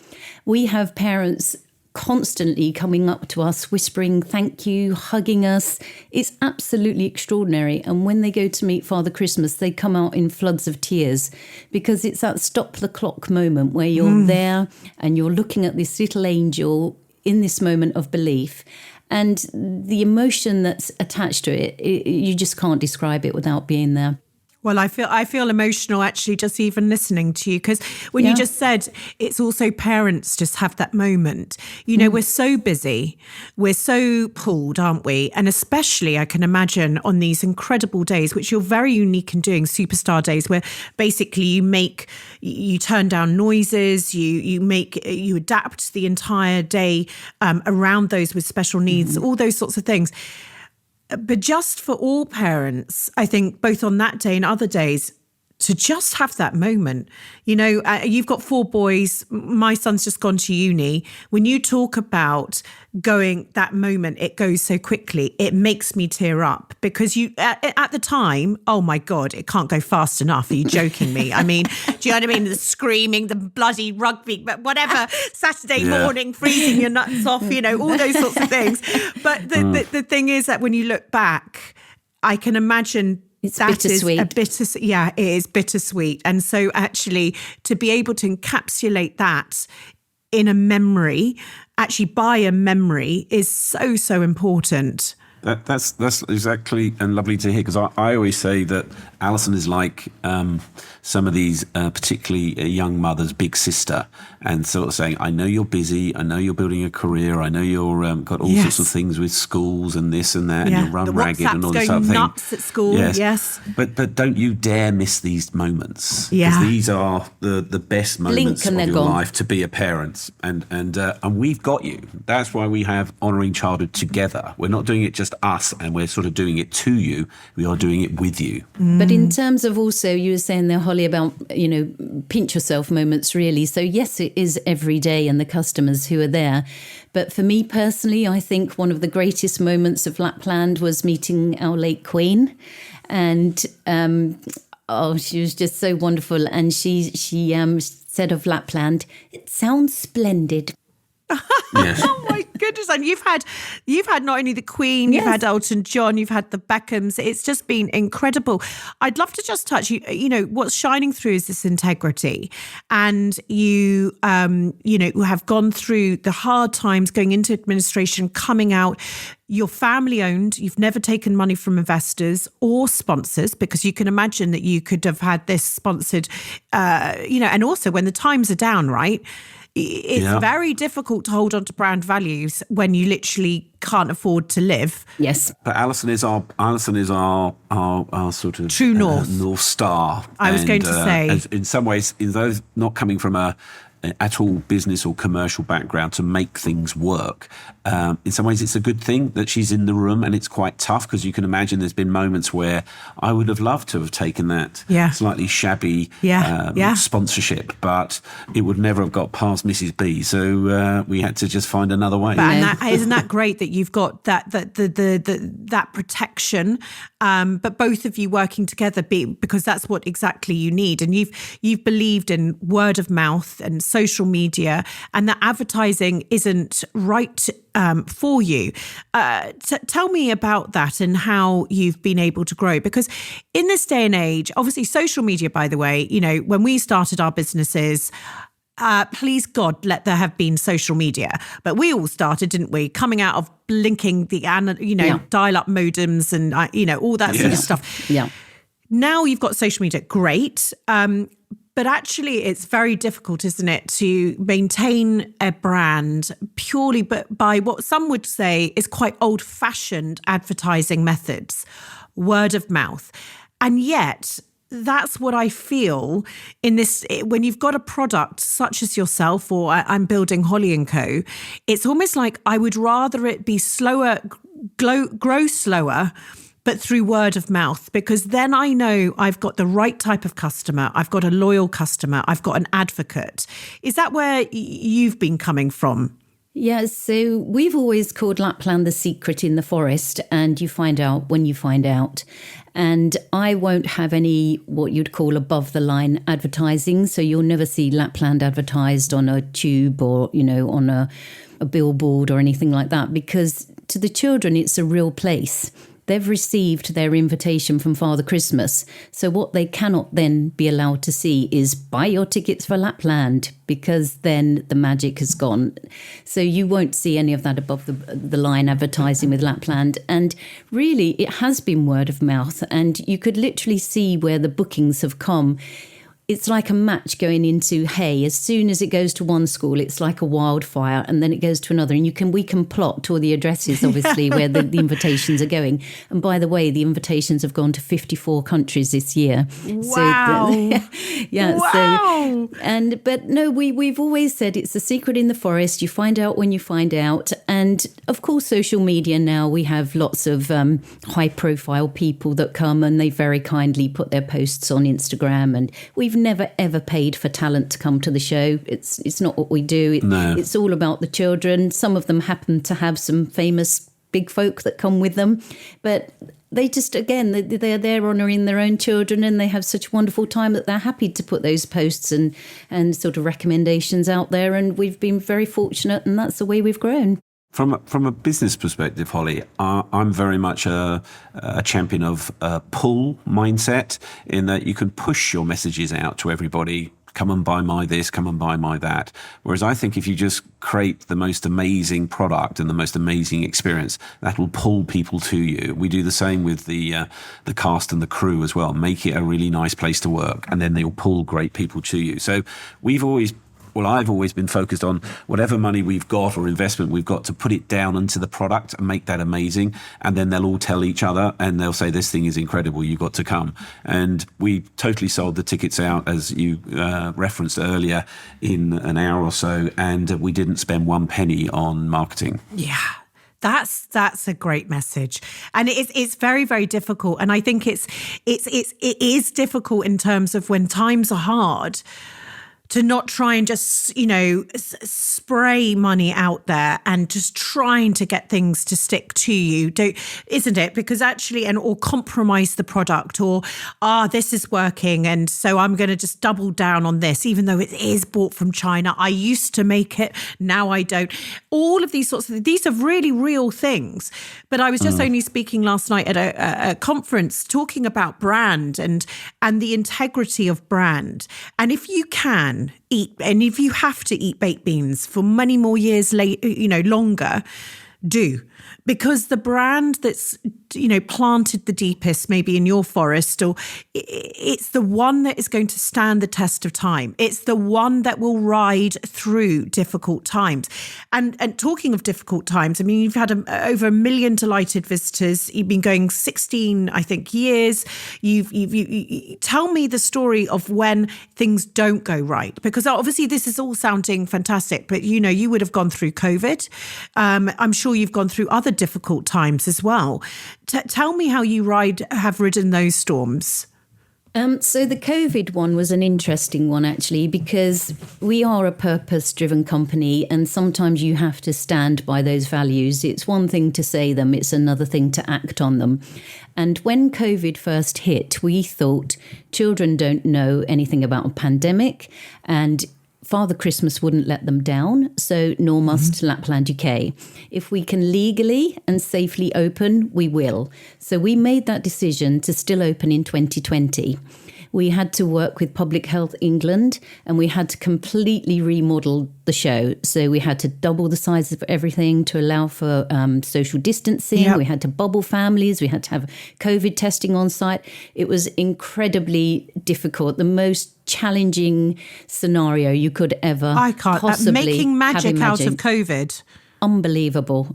We have parents constantly coming up to us, whispering thank you, hugging us. It's absolutely extraordinary. And when they go to meet Father Christmas, they come out in floods of tears, because it's that stop the clock moment where you're there and you're looking at this little angel in this moment of belief. And the emotion that's attached to it, you just can't describe it without being there. Well, I feel emotional actually just even listening to you, because when you just said it's also parents just have that moment. You know, we're so busy, we're so pulled, aren't we? And especially I can imagine on these incredible days, which you're very unique in doing, Superstar Days, where basically you turn down noises, you adapt the entire day around those with special needs, all those sorts of things. But just for all parents, I think both on that day and other days, to just have that moment. You know, you've got 4 boys. My son's just gone to uni. When you talk about going that moment, it goes so quickly. It makes me tear up, because you at the time, oh my God, it can't go fast enough. Are you joking me? I mean, do you know what I mean? The screaming, the bloody rugby, but whatever, Saturday morning, freezing your nuts off, you know, all those sorts of things. But the thing is that when you look back, I can imagine it's bittersweet. It is bittersweet. And so actually to be able to encapsulate that in a memory, actually by a memory, is so, so important. That's exactly and lovely to hear, because I always say that Alison is like some of these particularly young mothers' big sister, and sort of saying, I know you're busy, I know you're building a career, I know you're got all sorts of things with schools and this and that, and you run ragged and all this other thing. Nuts at school, yes. But don't you dare miss these moments, because these are the best moments of your life to be a parent, and we've got you. That's why we have Honouring Childhood together. We're not doing it just us and we're sort of doing it to you, we are doing it with you. But in terms of also, you were saying there, Holly, about, you know, pinch yourself moments, really. So yes, it is every day and the customers who are there. But for me personally, I think one of the greatest moments of Lapland was meeting our late Queen. And she was just so wonderful. And she said of Lapland, it sounds splendid. Yes. Oh my goodness! And you've had not only the Queen, you've had Elton John, you've had the Beckhams. It's just been incredible. I'd love to just touch you. You know, what's shining through is this integrity, and you have gone through the hard times, going into administration, coming out. You're family owned. You've never taken money from investors or sponsors, because you can imagine that you could have had this sponsored. And also when the times are down, right? It's very difficult to hold on to brand values when you literally can't afford to live. Yes. But Alison is our sort of true North Star. I was going to say. In some ways, in those not coming from at all business or commercial background to make things work. In some ways, it's a good thing that she's in the room, and it's quite tough, because you can imagine there's been moments where I would have loved to have taken that slightly shabby sponsorship, but it would never have got past Mrs. B. So we had to just find another way. And isn't that great that you've got that protection, but both of you working together, because that's what exactly you need. And you've believed in word of mouth and social media and that advertising isn't right for you. Tell me about that and how you've been able to grow. Because in this day and age, obviously social media, by the way, when we started our businesses, please God, let there have been social media. But we all started, didn't we? Coming out of blinking the, dial-up modems and, all that sort of stuff. Yeah. Now you've got social media. Great. But actually, it's very difficult, isn't it, to maintain a brand purely by what some would say is quite old-fashioned advertising methods, word of mouth. And yet, that's what I feel in this, when you've got a product such as yourself, or I'm building Holly & Co., it's almost like I would rather it be slower, grow slower, but through word of mouth, because then I know I've got the right type of customer. I've got a loyal customer. I've got an advocate. Is that where you've been coming from? Yeah, so we've always called Lapland the secret in the forest, and you find out when you find out. And I won't have any what you'd call above the line advertising. So you'll never see Lapland advertised on a tube or, on a billboard or anything like that, because to the children, it's a real place. They've received their invitation from Father Christmas. So what they cannot then be allowed to see is buy your tickets for Lapland, because then the magic has gone. So you won't see any of that above the line advertising with Lapland. And really, it has been word of mouth. And you could literally see where the bookings have come. It's like a match going into hay. As soon as it goes to one school, it's like a wildfire, and then it goes to another. And we can plot all the addresses, obviously, where the invitations are going. And by the way, the invitations have gone to 54 countries this year. Wow. Wow. But no, we've always said it's a secret in the forest. You find out when you find out. And of course, social media now, we have lots of high profile people that come, and they very kindly put their posts on Instagram. And we've never ever paid for talent to come to the show. It's not what we do. It's all about the children. Some of them happen to have some famous big folk that come with them, but they just, again, they're there honouring their own children, and they have such a wonderful time that they're happy to put those posts and sort of recommendations out there. And we've been very fortunate, and that's the way we've grown. From a business perspective, Holly, I'm very much a champion of a pull mindset, in that you can push your messages out to everybody. Come and buy my this, come and buy my that. Whereas I think if you just create the most amazing product and the most amazing experience, that will pull people to you. We do the same with the cast and the crew as well. Make it a really nice place to work, and then they'll pull great people to you. So I've always been focused on whatever money we've got or investment we've got to put it down into the product and make that amazing. And then they'll all tell each other, and they'll say, this thing is incredible, you've got to come. And we totally sold the tickets out, as you referenced earlier, in an hour or so. And we didn't spend one penny on marketing. Yeah. That's a great message, and it's very, very difficult. And I think it is difficult in terms of when times are hard, to not try and just, spray money out there and just trying to get things to stick to you, isn't it? Because actually, or compromise the product, or, this is working, and so I'm going to just double down on this, even though it is bought from China. I used to make it, now I don't. All of these sorts of, these are really real things. But I was just only speaking last night at a conference talking about brand and the integrity of brand. And if you can eat, and if you have to eat baked beans for many more years longer, do. Because the brand that's, planted the deepest, maybe in your forest, or it's the one that is going to stand the test of time. It's the one that will ride through difficult times. And talking of difficult times, I mean, you've had over 1 million delighted visitors. You've been going 16, I think, years. You tell me the story of when things don't go right, because obviously this is all sounding fantastic, but you would have gone through COVID. I'm sure you've gone through other difficult times as well. Tell me how you have ridden those storms. So the COVID one was an interesting one, actually, because we are a purpose-driven company, and sometimes you have to stand by those values. It's one thing to say them, it's another thing to act on them. And when COVID first hit, we thought children don't know anything about a pandemic, and Father Christmas wouldn't let them down, so nor must Lapland UK. If we can legally and safely open, we will. So we made that decision to still open in 2020. We had to work with Public Health England, and we had to completely remodel the show. So we had to double the size of everything to allow for social distancing. Yep. We had to bubble families. We had to have COVID testing on site. It was incredibly difficult, the most challenging scenario you could ever I can't. possibly Making magic have out of imagined. COVID. Unbelievable.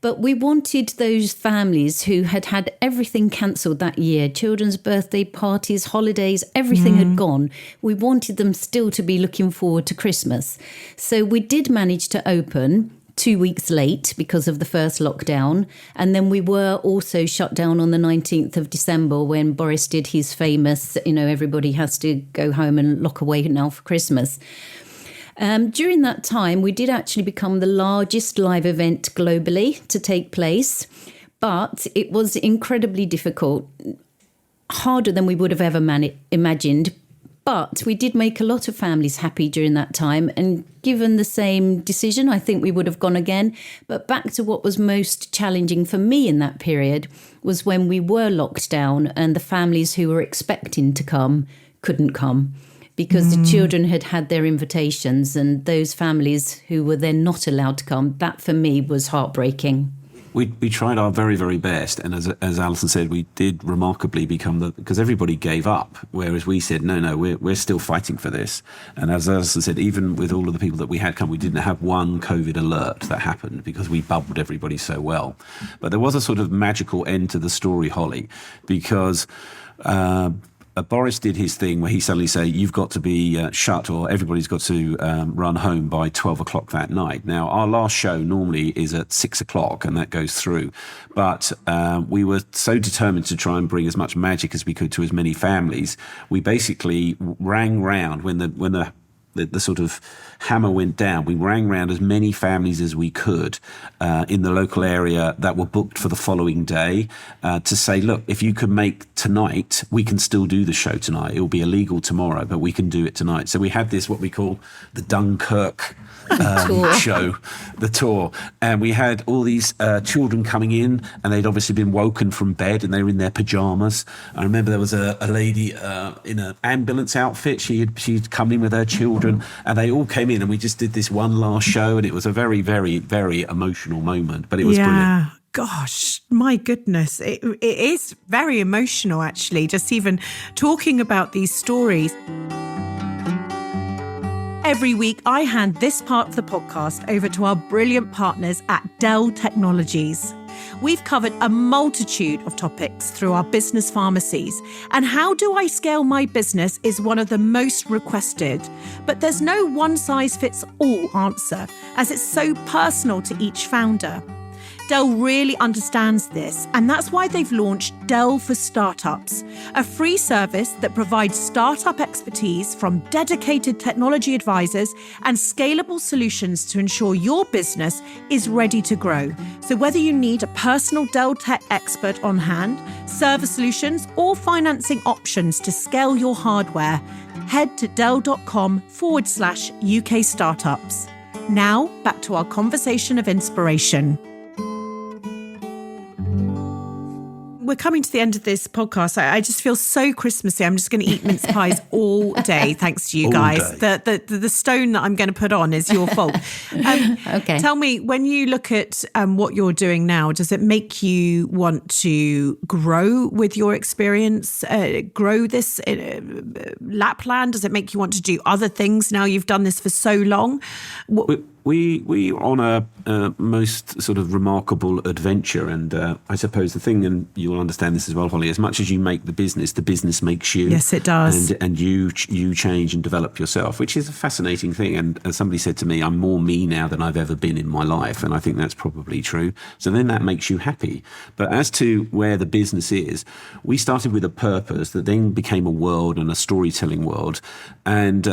But we wanted those families who had had everything cancelled that year, children's birthday parties, holidays, everything had gone. We wanted them still to be looking forward to Christmas. So we did manage to open 2 weeks late because of the first lockdown. And then we were also shut down on the 19th of December when Boris did his famous, everybody has to go home and lock away now for Christmas. During that time, we did actually become the largest live event globally to take place, but it was incredibly difficult, harder than we would have ever imagined. But we did make a lot of families happy during that time. And given the same decision, I think we would have gone again. But back to what was most challenging for me in that period was when we were locked down and the families who were expecting to come couldn't come, because the children had had their invitations, and those families who were then not allowed to come, that for me was heartbreaking. We tried our very, very best. And as Alison said, we did remarkably become because everybody gave up, whereas we said, no, we're still fighting for this. And as Alison said, even with all of the people that we had come, we didn't have one COVID alert that happened because we bubbled everybody so well. But there was a sort of magical end to the story, Holly, because Boris did his thing where he suddenly said, you've got to be shut, or everybody's got to run home by 12 o'clock that night. Now, our last show normally is at 6 o'clock, and that goes through. But we were so determined to try and bring as much magic as we could to as many families. We basically rang round when the sort of hammer went down. We rang round as many families as we could in the local area that were booked for the following day to say, look, if you can make tonight, we can still do the show tonight. It will be illegal tomorrow, but we can do it tonight. So we had this, what we call the Dunkirk show, the tour. And we had all these children coming in, and they'd obviously been woken from bed and they were in their pajamas. I remember there was a lady in an ambulance outfit. She'd come in with her children, and they all came in, and we just did this one last show, and it was a very, very, very emotional moment, but it was brilliant. Gosh, my goodness. It is very emotional, actually, just even talking about these stories. Every week, I hand this part of the podcast over to our brilliant partners at Dell Technologies. We've covered a multitude of topics through our business pharmacies, and how do I scale my business is one of the most requested. But there's no one-size-fits-all answer, as it's so personal to each founder. Dell really understands this, and that's why they've launched Dell for Startups, a free service that provides startup expertise from dedicated technology advisors and scalable solutions to ensure your business is ready to grow. So whether you need a personal Dell tech expert on hand, server solutions, or financing options to scale your hardware, head to dell.com/UK startups. Now, back to our conversation of inspiration. We're coming to the end of this podcast. I just feel so Christmassy. I'm just going to eat mince pies all day, thanks to you guys. The stone that I'm going to put on is your fault. Okay. Tell me, when you look at what you're doing now, does it make you want to grow with your experience, grow this Lapland? Does it make you want to do other things now you've done this for so long? We are on a most sort of remarkable adventure, and I suppose the thing, and you'll understand this as well, Holly, as much as you make the business makes you. Yes, it does. And you change and develop yourself, which is a fascinating thing. And as somebody said to me, I'm more me now than I've ever been in my life, and I think that's probably true. So then that makes you happy. But as to where the business is, we started with a purpose that then became a world and a storytelling world, and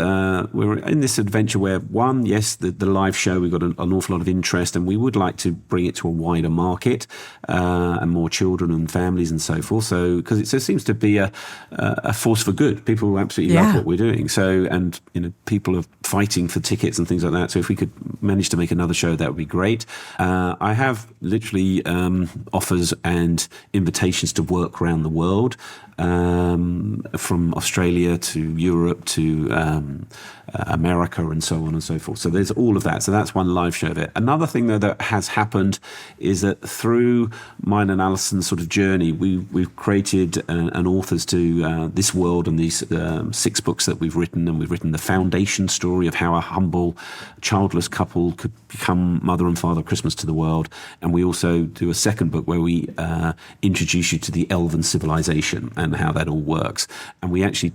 we're in this adventure where, one, yes, the live live show. We've got an awful lot of interest, and we would like to bring it to a wider market and more children and families and so forth. So, because it seems to be a force for good. People absolutely love what we're doing. So, and people are fighting for tickets and things like that. So, if we could manage to make another show, that would be great. I have literally offers and invitations to work around the world, from Australia to Europe to America and so on and so forth. So there's all of that. So that's one live show of it. Another thing, though, that has happened is that through mine and Alison's sort of journey, we've created an authors to this world and these 6 books that we've written. And we've written the foundation story of how a humble, childless couple could become mother and father of Christmas to the world. And we also do a second book where we introduce you to the elven civilization and how that all works. And we actually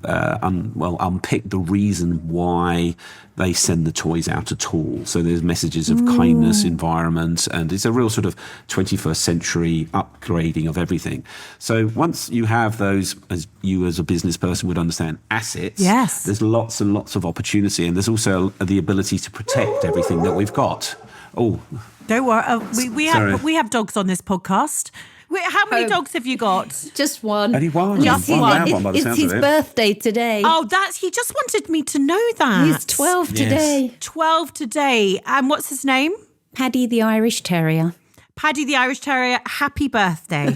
unpick the reason why they send the toys out at all. So there's messages of kindness, environment, and it's a real sort of 21st century upgrading of everything. So once you have those, as you as a business person would understand, assets, there's lots and lots of opportunity, and there's also the ability to protect everything that we've got. Oh, don't worry. We have dogs on this podcast. Wait, how many dogs have you got? Just one. Only one. Just one. It's his birthday today. Oh, he just wanted me to know that. He's 12 today. Yes. 12 today. And what's his name? Paddy the Irish Terrier. Paddy the Irish Terrier, happy birthday.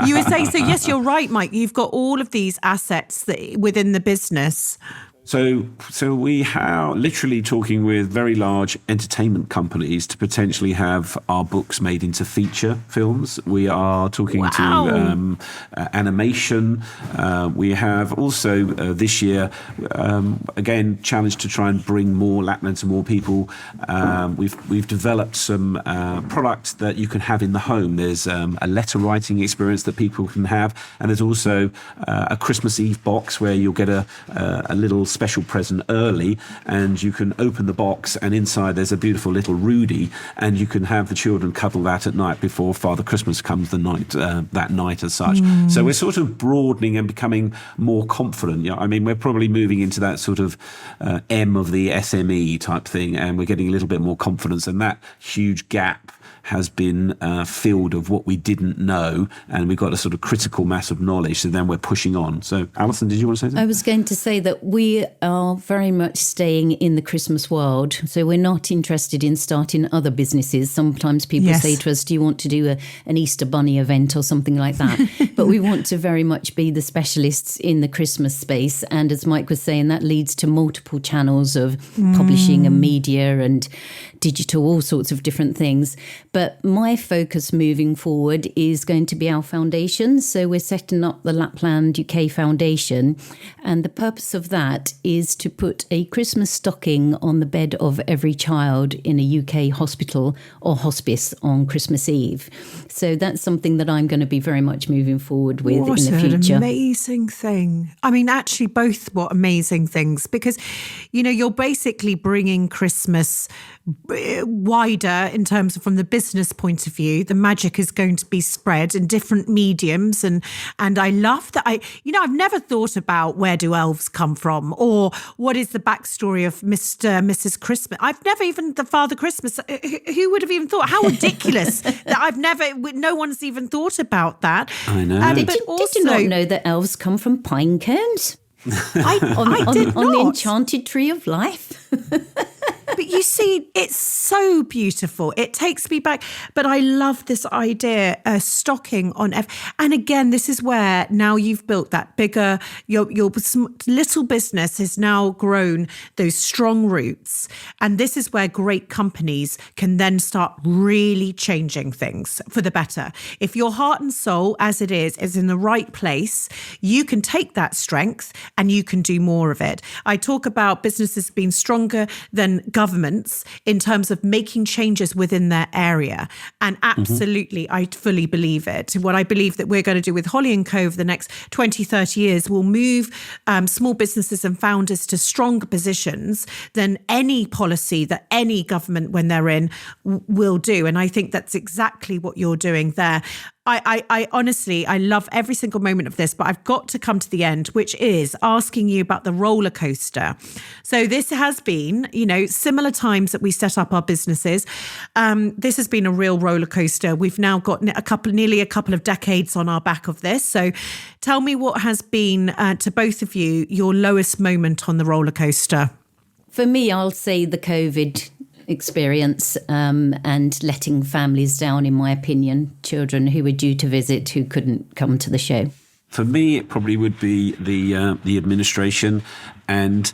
You were saying, so yes, you're right, Mike. You've got all of these assets within the business. So we are literally talking with very large entertainment companies to potentially have our books made into feature films. We are talking to animation. We have also this year, again, challenged to try and bring more Lapland to more people. We've developed some products that you can have in the home. There's a letter writing experience that people can have, and there's also a Christmas Eve box where you'll get a little special present early, and you can open the box, and inside there's a beautiful little Rudy, and you can have the children cuddle that at night before Father Christmas comes that night as such. So we're sort of broadening and becoming more confident. I mean, we're probably moving into that sort of M of the SME type thing, and we're getting a little bit more confidence, and that huge gap has been filled of what we didn't know, and we've got a sort of critical mass of knowledge, so then we're pushing on. So, Alison, did you want to say something? I was going to say that we are very much staying in the Christmas world, so we're not interested in starting other businesses. Sometimes people say to us, do you want to do an Easter Bunny event or something like that? But we want to very much be the specialists in the Christmas space, and as Mike was saying, that leads to multiple channels of publishing and media and digital, all sorts of different things. But my focus moving forward is going to be our foundation. So we're setting up the LaplandUK Foundation. And the purpose of that is to put a Christmas stocking on the bed of every child in a UK hospital or hospice on Christmas Eve. So that's something that I'm going to be very much moving forward with in the future. What an amazing thing. I mean, actually, both what amazing things, because, you're basically bringing Christmas wider in terms of from the business point of view. The magic is going to be spread in different mediums, and I love that. I've never thought about where do elves come from, or what is the backstory of Mrs. Christmas. I've never even the Father Christmas. Who would have even thought? How ridiculous that no one's even thought about that. I know. Did you not know that elves come from pine cones? I did not. On the enchanted tree of life. But you see, it's so beautiful. It takes me back. But I love this idea, stocking on and again, this is where now you've built that bigger, your little business has now grown those strong roots. And this is where great companies can then start really changing things for the better. If your heart and soul, as it is in the right place, you can take that strength and you can do more of it. I talk about businesses being stronger than governments in terms of making changes within their area. And absolutely, I fully believe it. What I believe that we're going to do with Holly & Co over the next 20, 30 years will move small businesses and founders to stronger positions than any policy that any government, when they're in, will do. And I think that's exactly what you're doing there. I honestly, I love every single moment of this, but I've got to come to the end, which is asking you about the roller coaster. So this has been, similar times that we set up our businesses. This has been a real roller coaster. We've now got nearly a couple of decades on our back of this. So tell me what has been, to both of you, your lowest moment on the roller coaster. For me, I'll say the COVID experience and letting families down, in my opinion, children who were due to visit who couldn't come to the show. For me, it probably would be the administration, and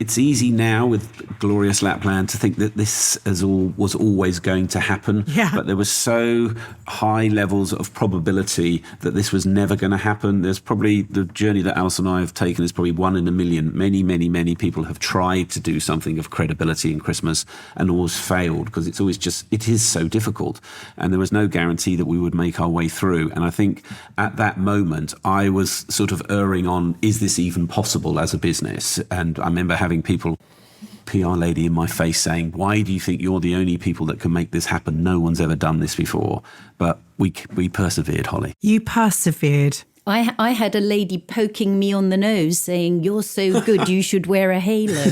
it's easy now with glorious Lapland to think that this was always going to happen. Yeah. But there was so high levels of probability that this was never going to happen. There's probably the journey that Alison and I have taken is probably 1 in a million. Many, many, many people have tried to do something of credibility in Christmas and always failed because it is so difficult. And there was no guarantee that we would make our way through. And I think at that moment, I was sort of erring on, is this even possible as a business? And I remember having people, PR lady in my face saying, why do you think you're the only people that can make this happen? No one's ever done this before. But we persevered, Holly. You persevered. I had a lady poking me on the nose saying, you're so good, you should wear a halo.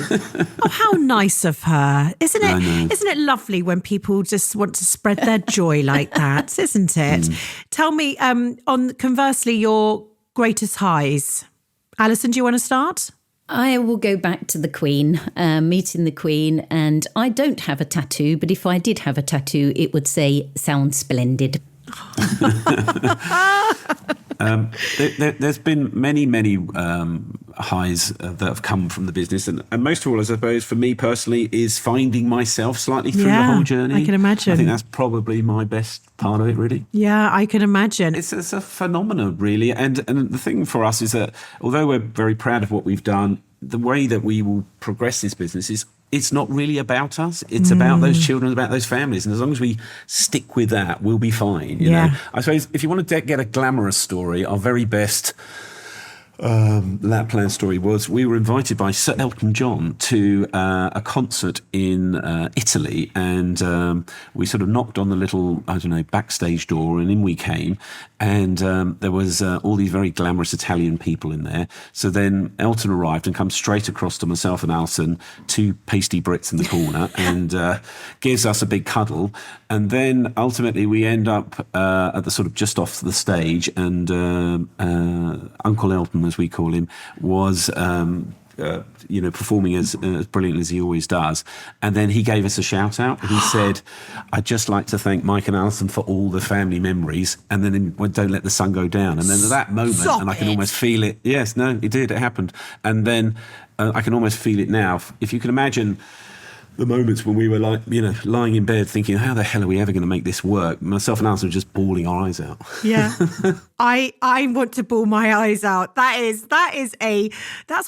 Oh, how nice of her. Isn't it lovely when people just want to spread their joy like that, isn't it? Tell me, conversely, your greatest highs. Alison, do you want to start? I will go back to the Queen, meeting the Queen, and I don't have a tattoo, but if I did have a tattoo, it would say, sound splendid. There's been many, many highs that have come from the business. And most of all, I suppose, for me personally, is finding myself slightly through the whole journey. I can imagine. I think that's probably my best part of it, really. Yeah, I can imagine. It's a phenomenon, really. And the thing for us is that although we're very proud of what we've done, the way that we will progress this business is it's not really about us. It's about those children, about those families. And as long as we stick with that, we'll be fine. You know? I suppose if you want to get a glamorous story, our very best Lapland story was we were invited by Sir Elton John to a concert in Italy, and we sort of knocked on the little, backstage door, and in we came, and there was all these very glamorous Italian people in there. So then Elton arrived and comes straight across to myself and Alison, two pasty Brits in the corner, and gives us a big cuddle. And then ultimately we end up at the sort of just off the stage, and Uncle Elton, as we call him, was performing as brilliantly as he always does. And then he gave us a shout out. He said, I'd just like to thank Mike and Alison for all the family memories. And then don't let the sun go down. And then at that moment, I can almost feel it. Yes, no, it did. It happened. And then I can almost feel it now. If you can imagine the moments when we were lying in bed thinking, how the hell are we ever going to make this work? Myself and Alison were just bawling our eyes out. Yeah. I want to bawl my eyes out. That's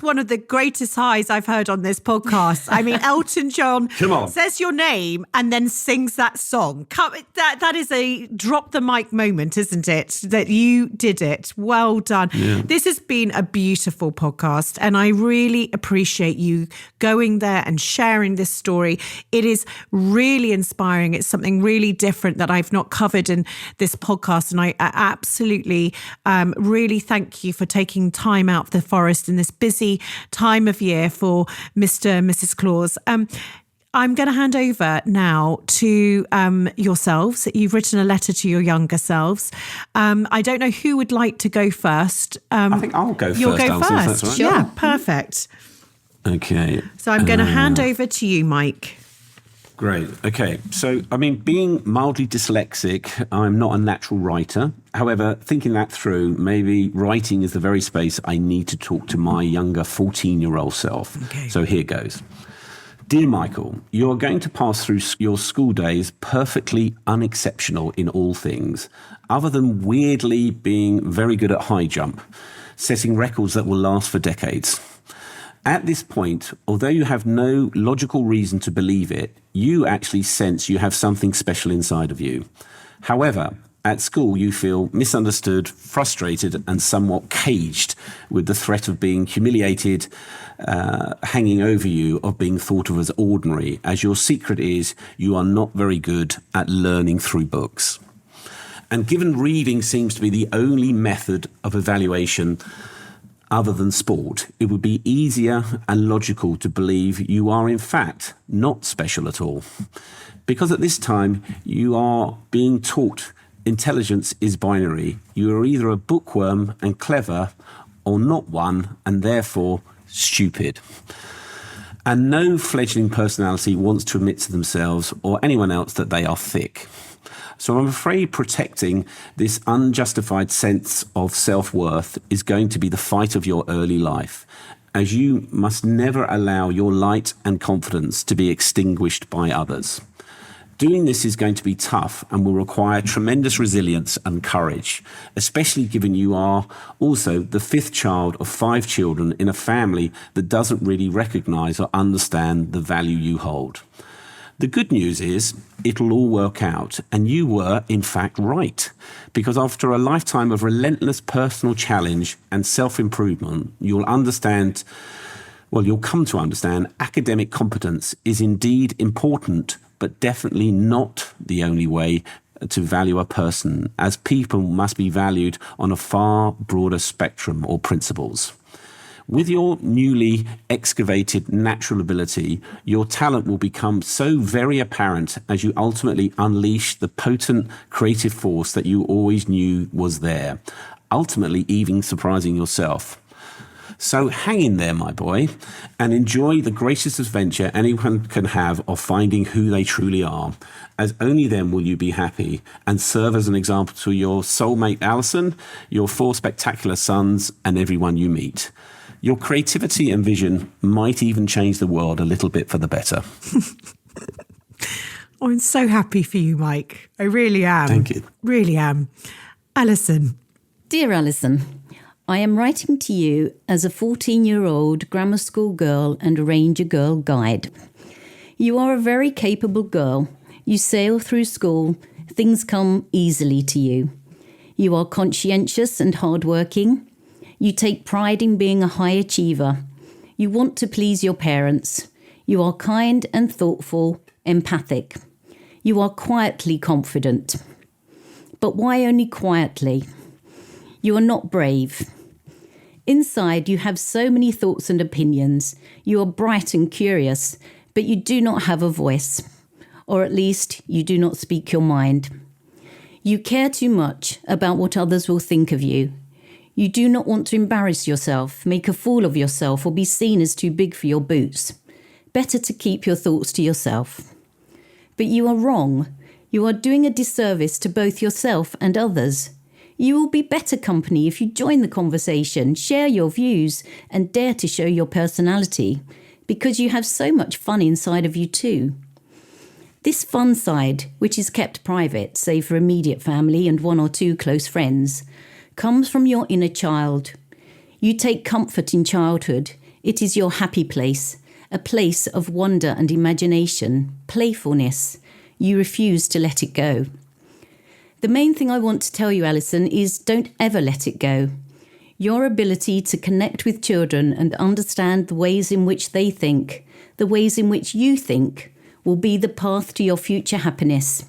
one of the greatest highs I've heard on this podcast. I mean, Elton John says your name and then sings that song. That is a drop the mic moment, isn't it? That you did it. Well done. Yeah. This has been a beautiful podcast, and I really appreciate you going there and sharing this story. It is really inspiring. It's something really different that I've not covered in this podcast, and I absolutely really thank you for taking time out of the forest in this busy time of year for Mr. and Mrs. Claus. I'm going to hand over now to yourselves. You've written a letter to your younger selves. I don't know who would like to go first. I think I'll go first. You'll go Alison, first. if that's right. Sure. Yeah, perfect. Okay. So I'm going to hand over to you, Mike. Great. Okay. So, being mildly dyslexic, I'm not a natural writer. However, thinking that through, maybe writing is the very space I need to talk to my younger 14-year-old self. Okay. So here goes. Dear Michael, you are going to pass through your school days perfectly unexceptional in all things, other than weirdly being very good at high jump, setting records that will last for decades. At this point, although you have no logical reason to believe it, you actually sense you have something special inside of you. However, at school, you feel misunderstood, frustrated, and somewhat caged with the threat of being humiliated, hanging over you, of being thought of as ordinary, as your secret is you are not very good at learning through books. And given reading seems to be the only method of evaluation other than sport, it would be easier and logical to believe you are in fact not special at all. Because at this time you are being taught intelligence is binary. You are either a bookworm and clever or not one and therefore stupid. And no fledgling personality wants to admit to themselves or anyone else that they are thick. So I'm afraid protecting this unjustified sense of self-worth is going to be the fight of your early life, as you must never allow your light and confidence to be extinguished by others. Doing this is going to be tough and will require tremendous resilience and courage, especially given you are also the fifth child of 5 children in a family that doesn't really recognise or understand the value you hold. The good news is it'll all work out, and you were, in fact, right. Because after a lifetime of relentless personal challenge and self-improvement, you'll come to understand academic competence is indeed important, but definitely not the only way to value a person, as people must be valued on a far broader spectrum or principles. With your newly excavated natural ability, your talent will become so very apparent as you ultimately unleash the potent creative force that you always knew was there, ultimately even surprising yourself. So hang in there, my boy, and enjoy the greatest adventure anyone can have of finding who they truly are, as only then will you be happy and serve as an example to your soulmate Alison, your 4 spectacular sons, and everyone you meet. Your creativity and vision might even change the world a little bit for the better. Oh, I'm so happy for you, Mike. I really am. Thank you. Really am. Alison. Dear Alison, I am writing to you as a 14-year-old grammar school girl and Ranger Girl guide. You are a very capable girl. You sail through school. Things come easily to you. You are conscientious and hardworking. You take pride in being a high achiever. You want to please your parents. You are kind and thoughtful, empathic. You are quietly confident. But why only quietly? You are not brave. Inside, you have so many thoughts and opinions. You are bright and curious, but you do not have a voice. Or at least, you do not speak your mind. You care too much about what others will think of you. You do not want to embarrass yourself, make a fool of yourself, or be seen as too big for your boots. Better to keep your thoughts to yourself. But you are wrong. You are doing a disservice to both yourself and others. You will be better company if you join the conversation, share your views, and dare to show your personality, because you have so much fun inside of you too. This fun side, which is kept private, save for immediate family and 1 or 2 close friends, comes from your inner child. You take comfort in childhood. It is your happy place, a place of wonder and imagination, playfulness. You refuse to let it go. The main thing I want to tell you, Alison, is don't ever let it go. Your ability to connect with children and understand the ways in which they think, the ways in which you think, will be the path to your future happiness.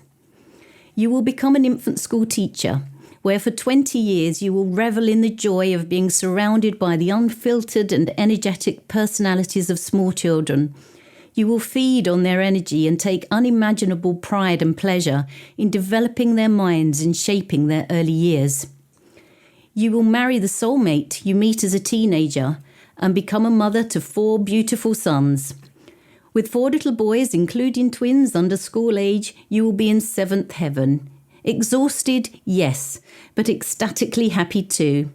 You will become an infant school teacher, where for 20 years you will revel in the joy of being surrounded by the unfiltered and energetic personalities of small children. You will feed on their energy and take unimaginable pride and pleasure in developing their minds and shaping their early years. You will marry the soulmate you meet as a teenager and become a mother to 4 beautiful sons. With 4 little boys, including twins under school age, you will be in 7th heaven. Exhausted, yes, but ecstatically happy too.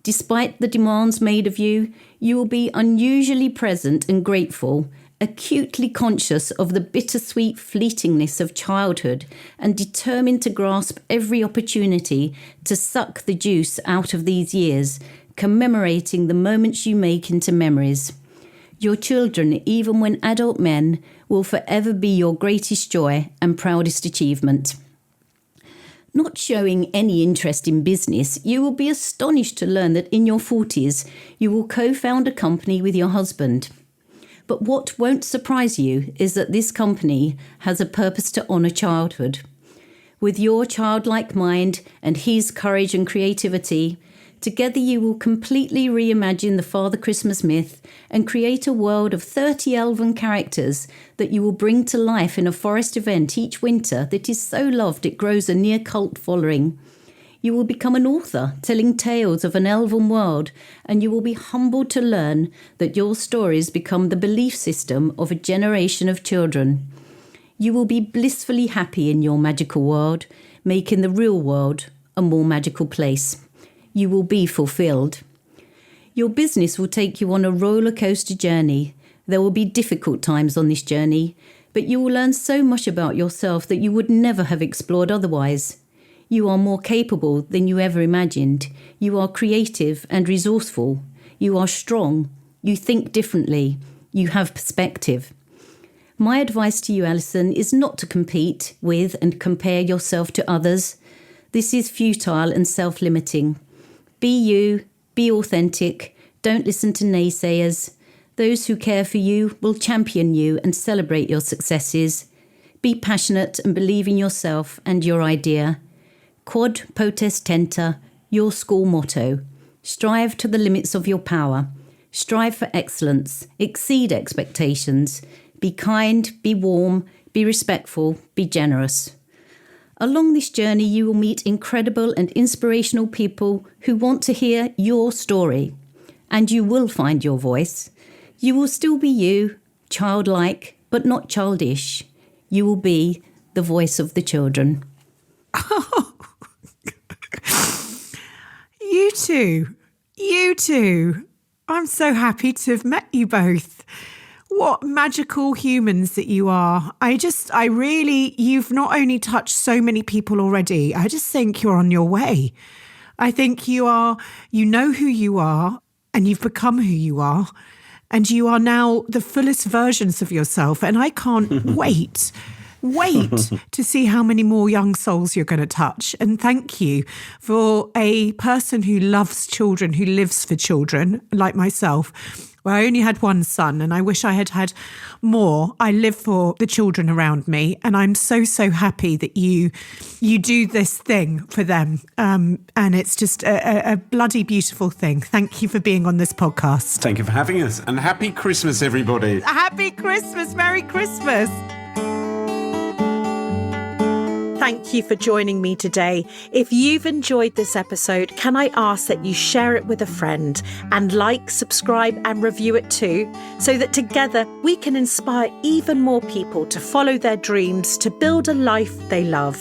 Despite the demands made of you, you will be unusually present and grateful, acutely conscious of the bittersweet fleetingness of childhood and determined to grasp every opportunity to suck the juice out of these years, commemorating the moments you make into memories. Your children, even when adult men, will forever be your greatest joy and proudest achievement. Not showing any interest in business, you will be astonished to learn that in your 40s, you will co-found a company with your husband. But what won't surprise you is that this company has a purpose to honour childhood. With your childlike mind and his courage and creativity, together you will completely reimagine the Father Christmas myth and create a world of 30 elven characters that you will bring to life in a forest event each winter that is so loved it grows a near cult following. You will become an author telling tales of an elven world, and you will be humbled to learn that your stories become the belief system of a generation of children. You will be blissfully happy in your magical world, making the real world a more magical place. You will be fulfilled. Your business will take you on a rollercoaster journey. There will be difficult times on this journey, but you will learn so much about yourself that you would never have explored otherwise. You are more capable than you ever imagined. You are creative and resourceful. You are strong. You think differently. You have perspective. My advice to you, Alison, is not to compete with and compare yourself to others. This is futile and self-limiting. Be you, be authentic, don't listen to naysayers. Those who care for you will champion you and celebrate your successes. Be passionate and believe in yourself and your idea. Quod potest tenta, your school motto. Strive to the limits of your power. Strive for excellence. Exceed expectations. Be kind, be warm, be respectful, be generous. Along this journey, you will meet incredible and inspirational people who want to hear your story. And you will find your voice. You will still be you, childlike, but not childish. You will be the voice of the children. You two. I'm so happy to have met you both. What magical humans that you are. You've not only touched so many people already, I just think you're on your way. I think you know who you are, and you've become who you are, and you are now the fullest versions of yourself. And I can't wait to see how many more young souls you're going to touch. And thank you for a person who loves children, who lives for children, like myself. Well, I only had one son and I wish I had had more. I live for the children around me, and I'm so happy that you do this thing for them. And it's just a bloody beautiful thing. Thank you for being on this podcast. Thank you for having us, and happy Christmas, everybody. Happy Christmas. Merry Christmas. Thank you for joining me today. If you've enjoyed this episode, can I ask that you share it with a friend and like, subscribe and review it too, so that together we can inspire even more people to follow their dreams, to build a life they love.